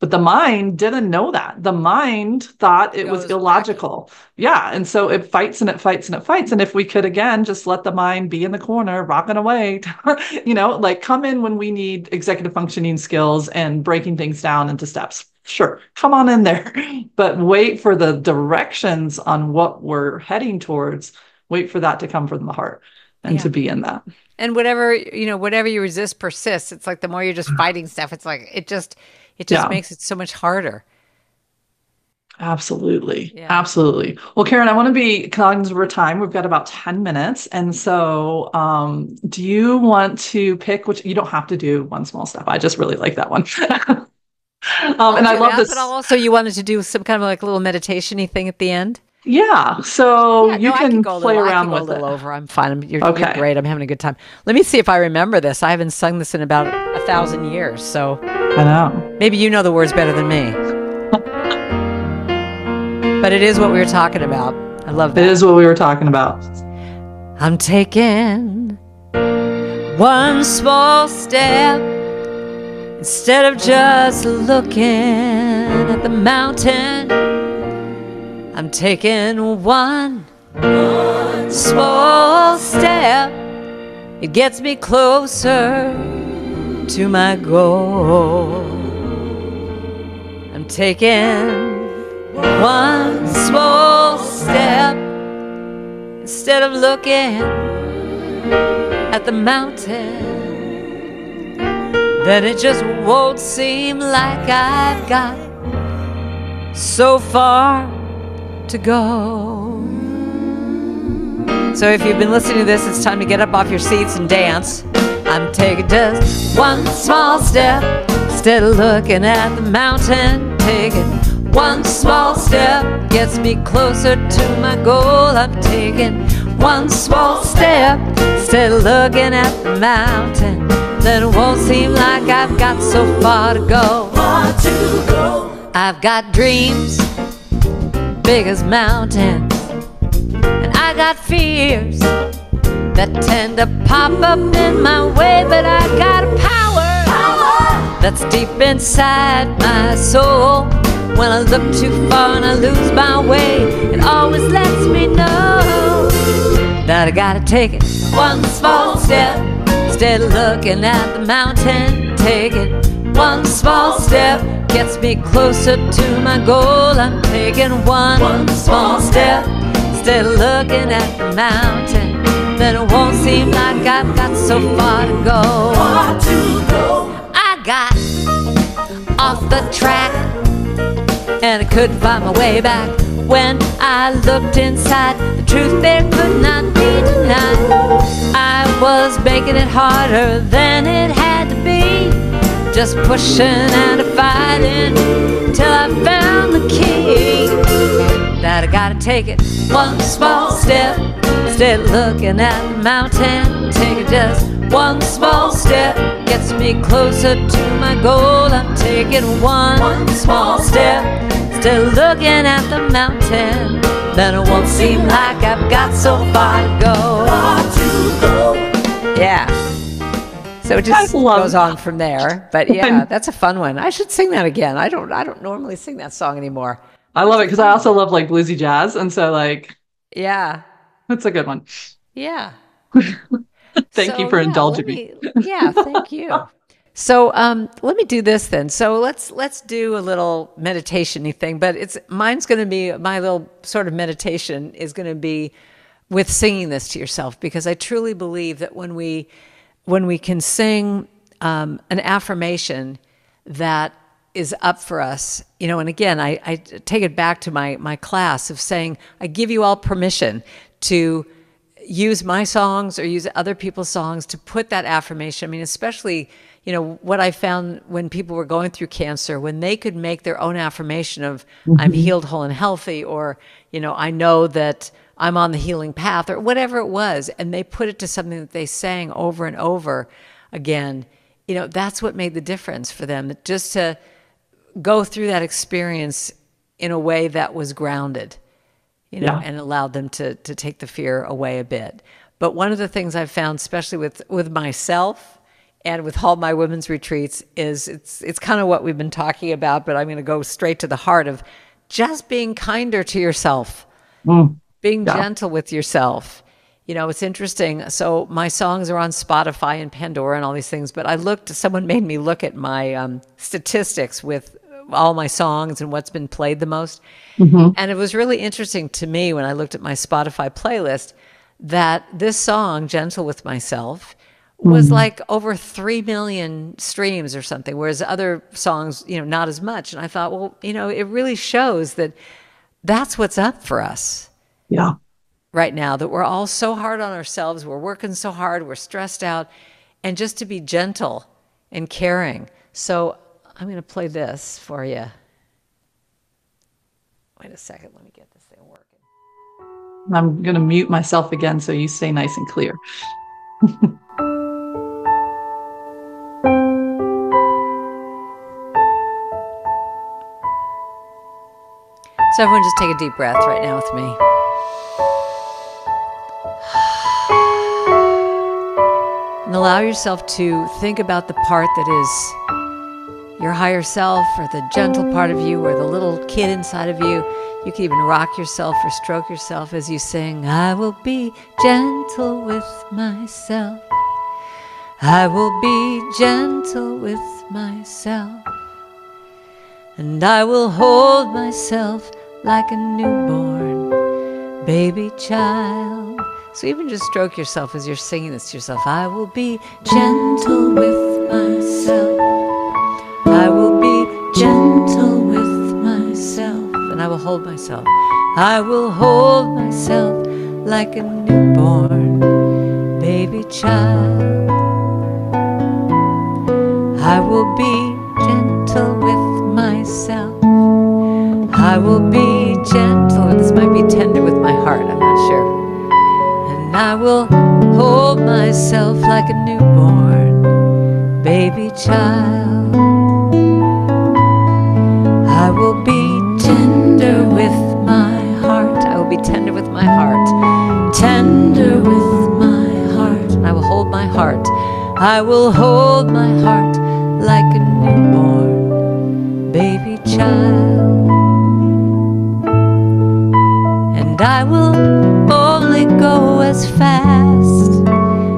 But the mind didn't know that. The mind thought it was illogical. Yeah. And so it fights and it fights and it fights. And if we could, again, just let the mind be in the corner, rocking away, like come in when we need executive functioning skills and breaking things down into steps. Sure. Come on in there, but wait for the directions on what we're heading towards. Wait for that to come from the heart and to be in that. And whatever you resist persists. It's like the more you're just fighting stuff, it's like, it just makes it so much harder. Absolutely. Yeah. Absolutely. Well, Karen, I want to be cognizant of our time. We've got about 10 minutes. And so do you want to pick which you don't have to do one small step. I just really like that one. And I love this. But also you wanted to do some kind of like a little meditation-y thing at the end? Yeah. So you can play around with it. I can go a little over. I'm fine. You're great. I'm having a good time. Let me see if I remember this. I haven't sung this in about 1,000 years. So I know. Maybe you know the words better than me. But it is what we were talking about. I love that. It is what we were talking about. I'm taking one small step instead of just looking at the mountain. I'm taking one small step. It gets me closer to my goal. I'm taking one small step instead of looking at the mountain. Then it just won't seem like I've got so far to go. So if you've been listening to this, it's time to get up off your seats and dance. I'm taking just one small step instead of looking at the mountain. Taking one small step gets me closer to my goal. I'm taking one small step instead of looking at the mountain. Then it won't seem like I've got so far to go. I've got dreams big as mountains, and I got fears that tend to pop up in my way. But I got a power that's deep inside my soul. When I look too far and I lose my way, it always lets me know that I gotta take it one small step instead of looking at the mountain. Taking one small step gets me closer to my goal. I'm taking one small step instead of looking at the mountain. Then it won't seem like I've got so far to go. I got off the track and I couldn't find my way back. When I looked inside, the truth there could not be denied. I was making it harder than it had to be, just pushing and fighting till I found the key. That I gotta take it one small step instead of looking at the mountain. Taking just one small step gets me closer to my goal. I'm taking one small step instead of looking at the mountain. Then it won't seem like I've got so far to go. Yeah. So it just goes on from there. But yeah, that's a fun one. I should sing that again. I don't normally sing that song anymore. I love it because I also love like bluesy jazz, and so like, yeah, that's a good one. Yeah. Thank you for indulging me. Yeah, thank you. So let me do this then. So let's do a little meditation-y thing, but mine's going to be, my little sort of meditation is going to be with singing this to yourself, because I truly believe that when we can sing an affirmation that is up for us, and again, I take it back to my class of saying, I give you all permission to use my songs or use other people's songs to put that affirmation. I mean, especially, what I found when people were going through cancer, when they could make their own affirmation of I'm healed, whole, and healthy, or, I know that I'm on the healing path, or whatever it was, and they put it to something that they sang over and over again, that's what made the difference for them, just to go through that experience in a way that was grounded, and allowed them to take the fear away a bit. But one of the things I've found, especially with myself and with all my women's retreats, is it's kind of what we've been talking about, but I'm going to go straight to the heart of just being kinder to yourself, being gentle with yourself. It's interesting. So my songs are on Spotify and Pandora and all these things, but someone made me look at my statistics with all my songs and what's been played the most. And it was really interesting to me when I looked at my Spotify playlist that this song, Gentle with Myself, was like over 3 million streams or something, whereas other songs, not as much. And I thought, well, it really shows that that's what's up for us. Yeah. Right now, that we're all so hard on ourselves. We're working so hard. We're stressed out. And just to be gentle and caring. So I'm going to play this for you. Wait a second. Let me get this thing working. I'm going to mute myself again so you stay nice and clear. So everyone just take a deep breath right now with me. And allow yourself to think about the part that is your higher self, or the gentle part of you, or the little kid inside of you. You can even rock yourself or stroke yourself as you sing, I will be gentle with myself. I will be gentle with myself. And I will hold myself like a newborn baby child. So even just stroke yourself as you're singing this to yourself. I will be gentle with myself. I will be gentle with myself. And I will hold myself. I will hold myself like a newborn baby child. I will be gentle with myself. I will be gentle. This might be tender with my heart, I'm not sure. And I will hold myself like a newborn baby child. I will be tender with my heart. I will be tender with my heart. Tender with my heart. And I will hold my heart. I will hold my heart like a newborn baby child. And I will only go as fast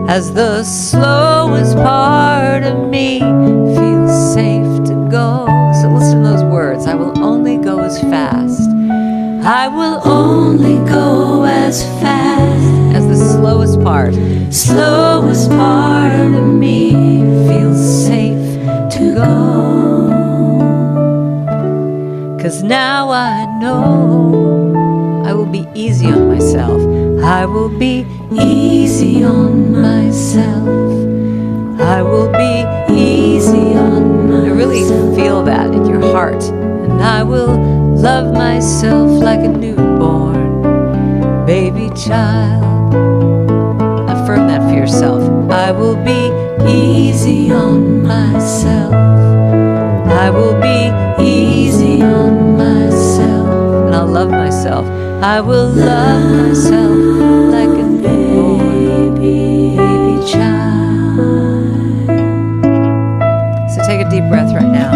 as the slowest part of me feels safe to go. So listen to those words. I will only go as fast. I will only go as fast as the slowest part of me feels safe to go. 'Cause now I know I will be easy on myself. I will be easy on myself. I will be easy on myself. I really feel that in your heart. And I will love myself like a newborn baby child. Affirm that for yourself. I will be easy on myself. I will be easy on myself. And I'll love myself. I will love myself like a newborn baby child. So take a deep breath right now.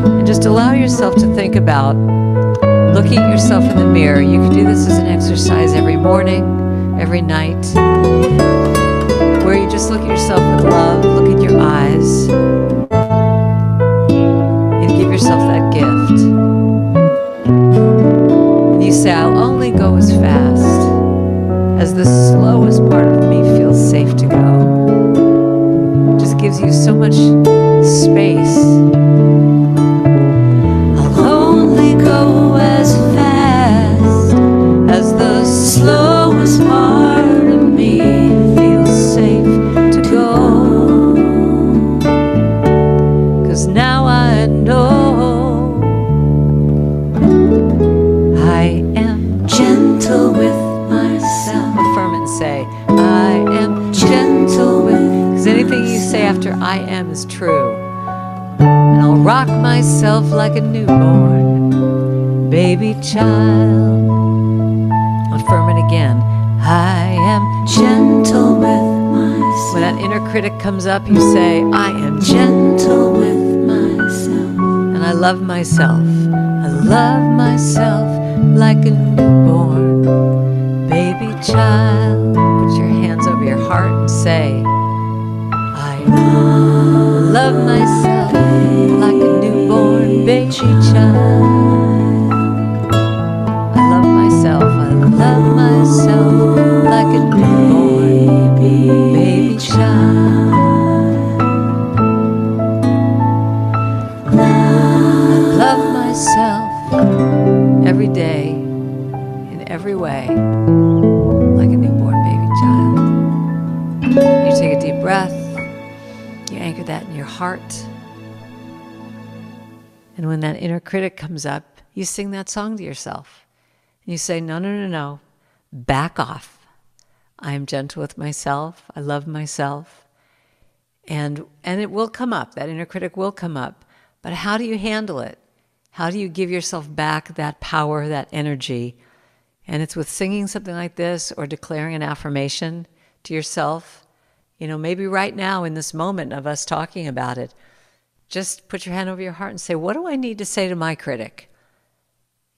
And just allow yourself to think about looking at yourself in the mirror. You can do this as an exercise every morning, every night, where you just look at yourself with love, look at your eyes, and give yourself that gift. And you say, I'll only go as fast as the slowest part of me feels safe to go. It just gives you so much space. Go as fast as the slowest part of me feels safe to go. 'Cause now I know I am gentle with myself. Affirm it and say, I am gentle with. Because anything you say after I am is true. And I'll rock myself like a newborn baby child. Affirm it again. I am gentle with myself. When that inner critic comes up, you say, I am gentle with myself. And I love myself. I love myself like a newborn baby child. Put your hands over your heart and say, I love myself like a newborn baby child. I love myself like a newborn baby child. I love myself every day, in every way, like a newborn baby child. You take a deep breath. You anchor that in your heart. And when that inner critic comes up, you sing that song to yourself. And you say, no, no, no, no. Back off. I am gentle with myself. I love myself. And it will come up. That inner critic will come up. But how do you handle it? How do you give yourself back that power, that energy? And it's with singing something like this or declaring an affirmation to yourself. You know, maybe right now in this moment of us talking about it, just put your hand over your heart and say, what do I need to say to my critic?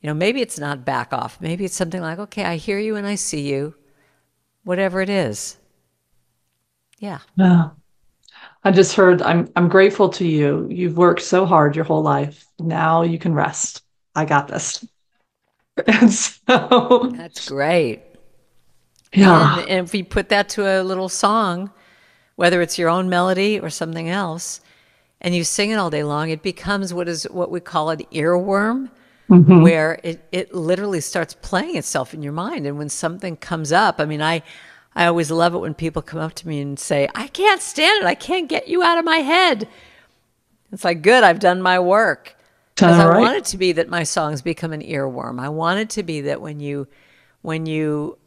You know, maybe it's not back off. Maybe it's something like, okay, I hear you and I see you. Whatever it is. Yeah. Yeah. I just heard, I'm grateful to you. You've worked so hard your whole life. Now you can rest. I got this. And so, That's great. yeah. And if we put that to a little song, whether it's your own melody or something else, and you sing it all day long, it becomes what we call an earworm, Hmm. where it literally starts playing itself in your mind. And when something comes up, I mean, I always love it when people come up to me and say, I can't stand it. I can't get you out of my head. It's like, good, I've done my work. Because All I right. want it to be that my songs become an earworm. I want it to be that when you when you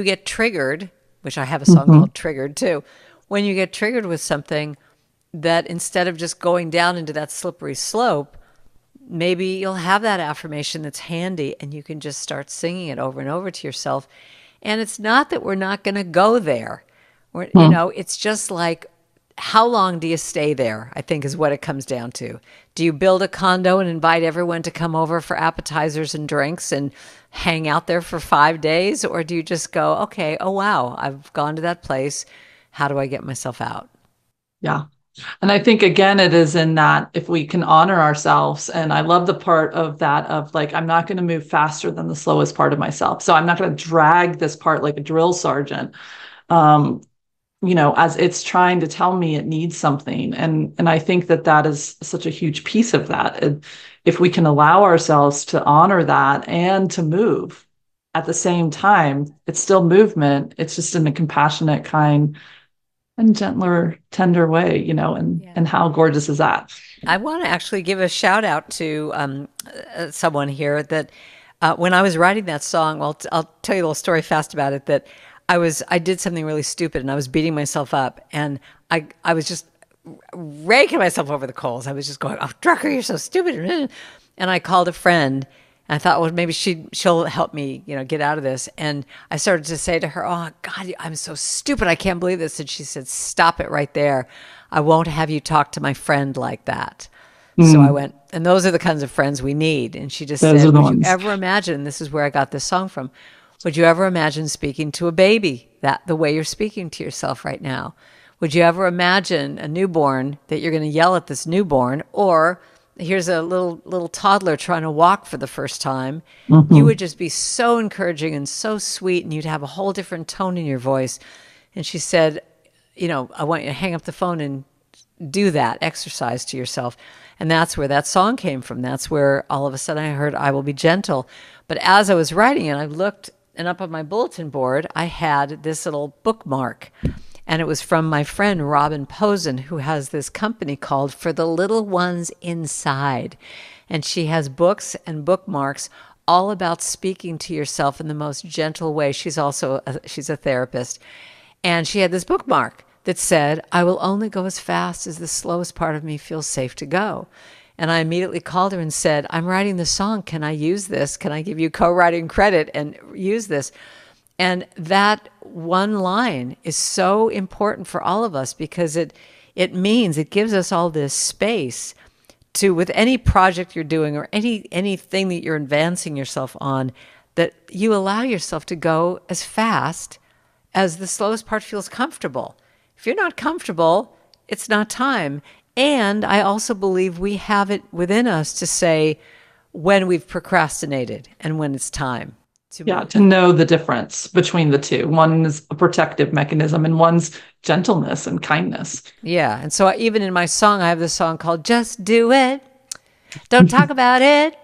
get triggered, which I have a song Hmm. called Triggered too, when you get triggered with something, that instead of just going down into that slippery slope, maybe you'll have that affirmation that's handy and you can just start singing it over and over to yourself. And it's not that we're not going to go there. It's just like, how long do you stay there? I think is what it comes down to. Do you build a condo and invite everyone to come over for appetizers and drinks and hang out there for 5 days? Or do you just go, okay, oh, wow, I've gone to that place. How do I get myself out? Yeah. And I think again, it is in that if we can honor ourselves, and I love the part of that of like, I'm not going to move faster than the slowest part of myself. So I'm not going to drag this part like a drill sergeant, um, as it's trying to tell me it needs something. And I think that that is such a huge piece of that. If we can allow ourselves to honor that and to move at the same time, it's still movement. It's just in a compassionate, kind, and gentler, tender way, Yeah. and how gorgeous is that? I want to actually give a shout out to someone here that when I was writing that song, well, I'll tell you a little story fast about it. That I did something really stupid and I was beating myself up, and I was just raking myself over the coals. I was just going, "Oh, Drucker, you're so stupid!" And I called a friend. And I thought, well, maybe she'll help me, get out of this. And I started to say to her, "Oh God, I'm so stupid. I can't believe this." And she said, "Stop it right there. I won't have you talk to my friend like that." So I Mm, went, and those are the kinds of friends we need. And she just those are said, the "Would you ones. ever imagine?" This is where I got this song from. Would you ever imagine speaking to a baby the way you're speaking to yourself right now? Would you ever imagine a newborn that you're going to yell at this newborn, or here's a little toddler trying to walk for the first time? You Hmm. would just be so encouraging and so sweet, and you'd have a whole different tone in your voice. And she said, I want you to hang up the phone and do that exercise to yourself. And that's where that song came from. That's where all of a sudden I heard, I will be gentle. But as I was writing it, I looked, and up on my bulletin board, I had this little bookmark. And it was from my friend Robin Posen, who has this company called For the Little Ones Inside. And she has books and bookmarks all about speaking to yourself in the most gentle way. She's a therapist. And she had this bookmark that said, I will only go as fast as the slowest part of me feels safe to go. And I immediately called her and said, I'm writing the song. Can I use this? Can I give you co-writing credit and use this? And that one line is so important for all of us because it means it gives us all this space to, with any project you're doing or anything that you're advancing yourself on, that you allow yourself to go as fast as the slowest part feels comfortable. If you're not comfortable, it's not time. And I also believe we have it within us to say when we've procrastinated and when it's time to Yeah, move. to know the difference between the two. One is a protective mechanism, and one's gentleness and kindness. Yeah. And so even in my song, I have this song called Just Do It. Don't talk about it.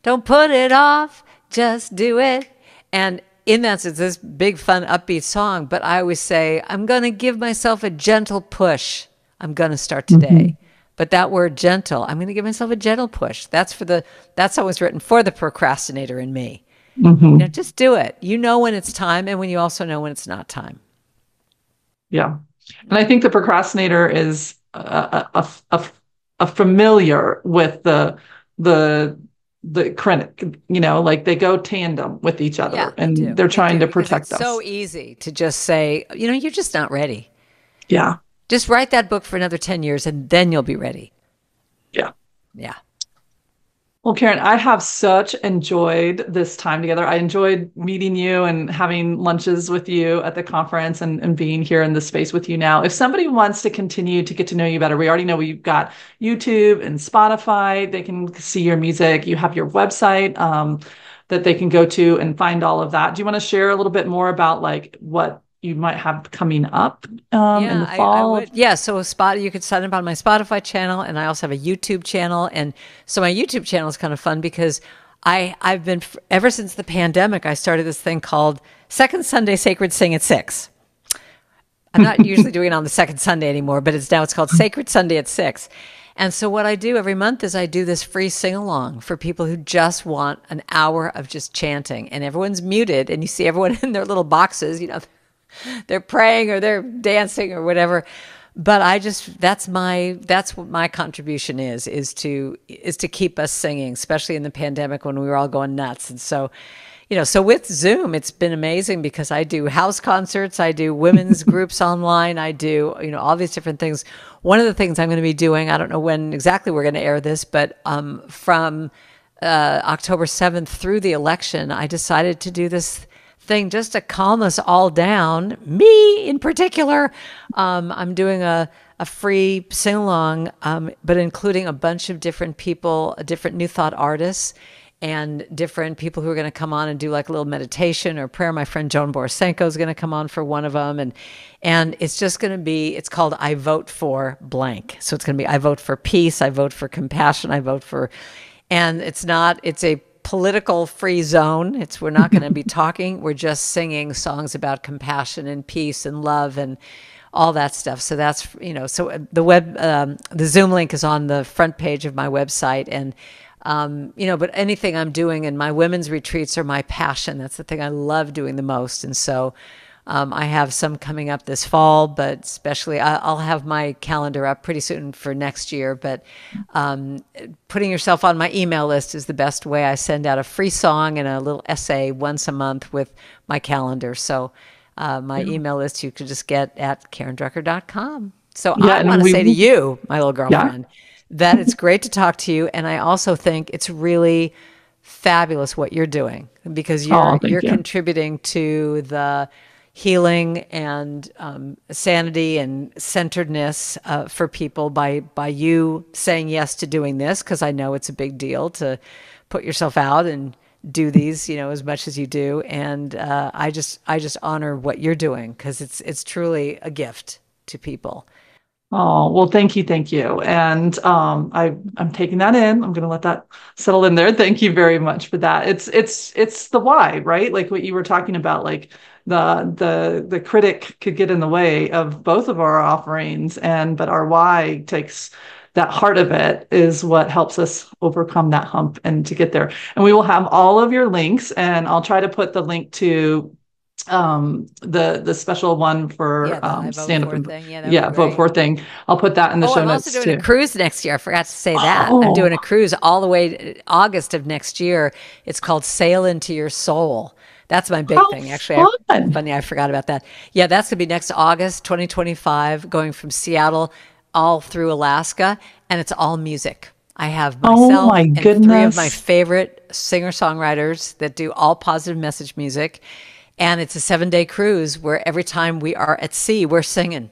Don't put it off. Just do it. And in that, it's this big, fun, upbeat song. But I always say, I'm going to give myself a gentle push. I'm going to start Hmm. today. But that word gentle, I'm going to give myself a gentle push. That's always written for the procrastinator in me. Hmm. Just do it. You know when it's time and when you also know when it's not time. Yeah. And I think the procrastinator is a familiar with the critic, like they go tandem with each Yeah, other they and do. they're They trying do to because it's protect so us. easy to just say, you're just not ready. Yeah. Just write that book for another 10 years and then you'll be ready. Yeah. Yeah. Well, Karen, I have such enjoyed this time together. I enjoyed meeting you and having lunches with you at the conference and being here in the space with you now. If somebody wants to continue to get to know you better, we already know we've got YouTube and Spotify. They can see your music. You have your website that they can go to and find all of that. Do you want to share a little bit more about like what you might have coming up in Yeah, the I fall? would. Yeah, so you could sign up on my Spotify channel, and I also have a YouTube channel. And so my YouTube channel is kind of fun because I've been ever since the pandemic. I started this thing called Second Sunday Sacred Sing at 6. I'm not usually doing it on the second Sunday anymore, but it's called Sacred Sunday at 6. And so what I do every month is I do this free sing along for people who just want an hour of just chanting, and everyone's muted, and you see everyone in their little boxes, they're praying or they're dancing or whatever. But that's what my contribution is to keep us singing, especially in the pandemic when we were all going nuts. And so, so with Zoom, it's been amazing because I do house concerts, I do women's groups online, I do, all these different things. One of the things I'm going to be doing, I don't know when exactly we're going to air this, but from October 7th through the election, I decided to do this thing just to calm us all down, me in particular. I'm doing a free sing-along, but including a bunch of different people, different New Thought artists, and different people who are going to come on and do like a little meditation or prayer. My friend Joan Borisenko is going to come on for one of them. And it's just going to be, it's called I Vote for Blank. So it's going to be, I vote for peace, I vote for compassion, I vote for, and it's a political free zone. We're not going to be talking. We're just singing songs about compassion and peace and love and all that stuff. So that's, so the Zoom link is on the front page of my website. And, but anything I'm doing, and my women's retreats are my passion. That's the thing I love doing the most. And so I have some coming up this fall, but especially I'll have my calendar up pretty soon for next year. But putting yourself on my email list is the best way. I send out a free song and a little essay once a month with my calendar. So my email list you can just get at karendrucker.com. So I want to say to you, my little girlfriend, that it's great to talk to you. And I also think it's really fabulous what you're doing because you're contributing to the healing and sanity and centeredness for people by you saying yes to doing this, because I know it's a big deal to put yourself out and do these, as much as you do. And I just honor what you're doing because it's truly a gift to people. Oh, well, thank you. Thank you. And I'm taking that in. I'm going to let that settle in there. Thank you very much for that. It's the why, right? Like what you were talking about, like the critic could get in the way of both of our offerings, but our why takes that heart of it is what helps us overcome that hump and to get there. And we will have all of your links, and I'll try to put the link to the special one for stand up vote for thing. I'll put that in the show notes. I'm also doing a cruise next year. I forgot to say that. I'm doing a cruise all the way to August of next year. It's called Sail Into Your Soul. That's my big thing. Actually, funny, I forgot about that. Yeah, that's gonna be next August 2025, going from Seattle all through Alaska, and it's all music. I have myself and 3 of my favorite singer-songwriters that do all positive message music. And it's a 7-day cruise where every time we are at sea, we're singing.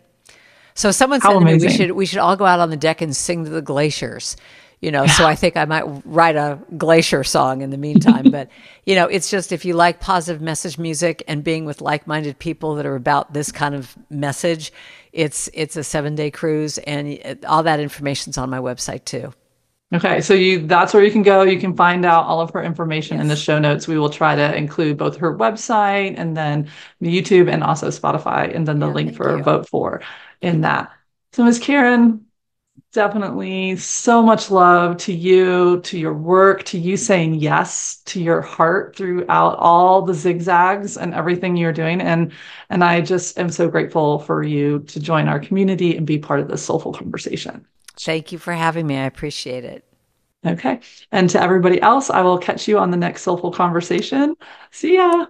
So someone said to me, we should all go out on the deck and sing to the glaciers. So I think I might write a glacier song in the meantime. But, it's just, if you like positive message music and being with like-minded people that are about this kind of message, it's a 7-day cruise, and all that information's on my website too. Okay, so that's where you can go. You can find out all of her information in the show notes. We will try to include both her website and then YouTube and also Spotify, and then the link for Vote For in that. So Ms. Karen, definitely so much love to you, to your work, to you saying yes to your heart throughout all the zigzags and everything you're doing. And I just am so grateful for you to join our community and be part of this soulful conversation. Thank you for having me. I appreciate it. Okay. And to everybody else, I will catch you on the next Soulful Conversation. See ya.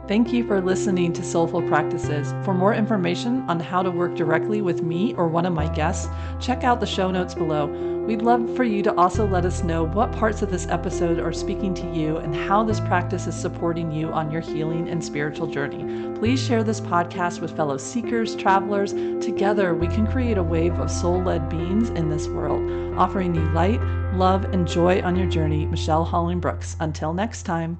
Thank you for listening to Soulful Practices. For more information on how to work directly with me or one of my guests, check out the show notes below. We'd love for you to also let us know what parts of this episode are speaking to you and how this practice is supporting you on your healing and spiritual journey. Please share this podcast with fellow seekers, travelers. Together, we can create a wave of soul-led beings in this world, offering you light, love, and joy on your journey. Michelle Holling-Brooks. Until next time.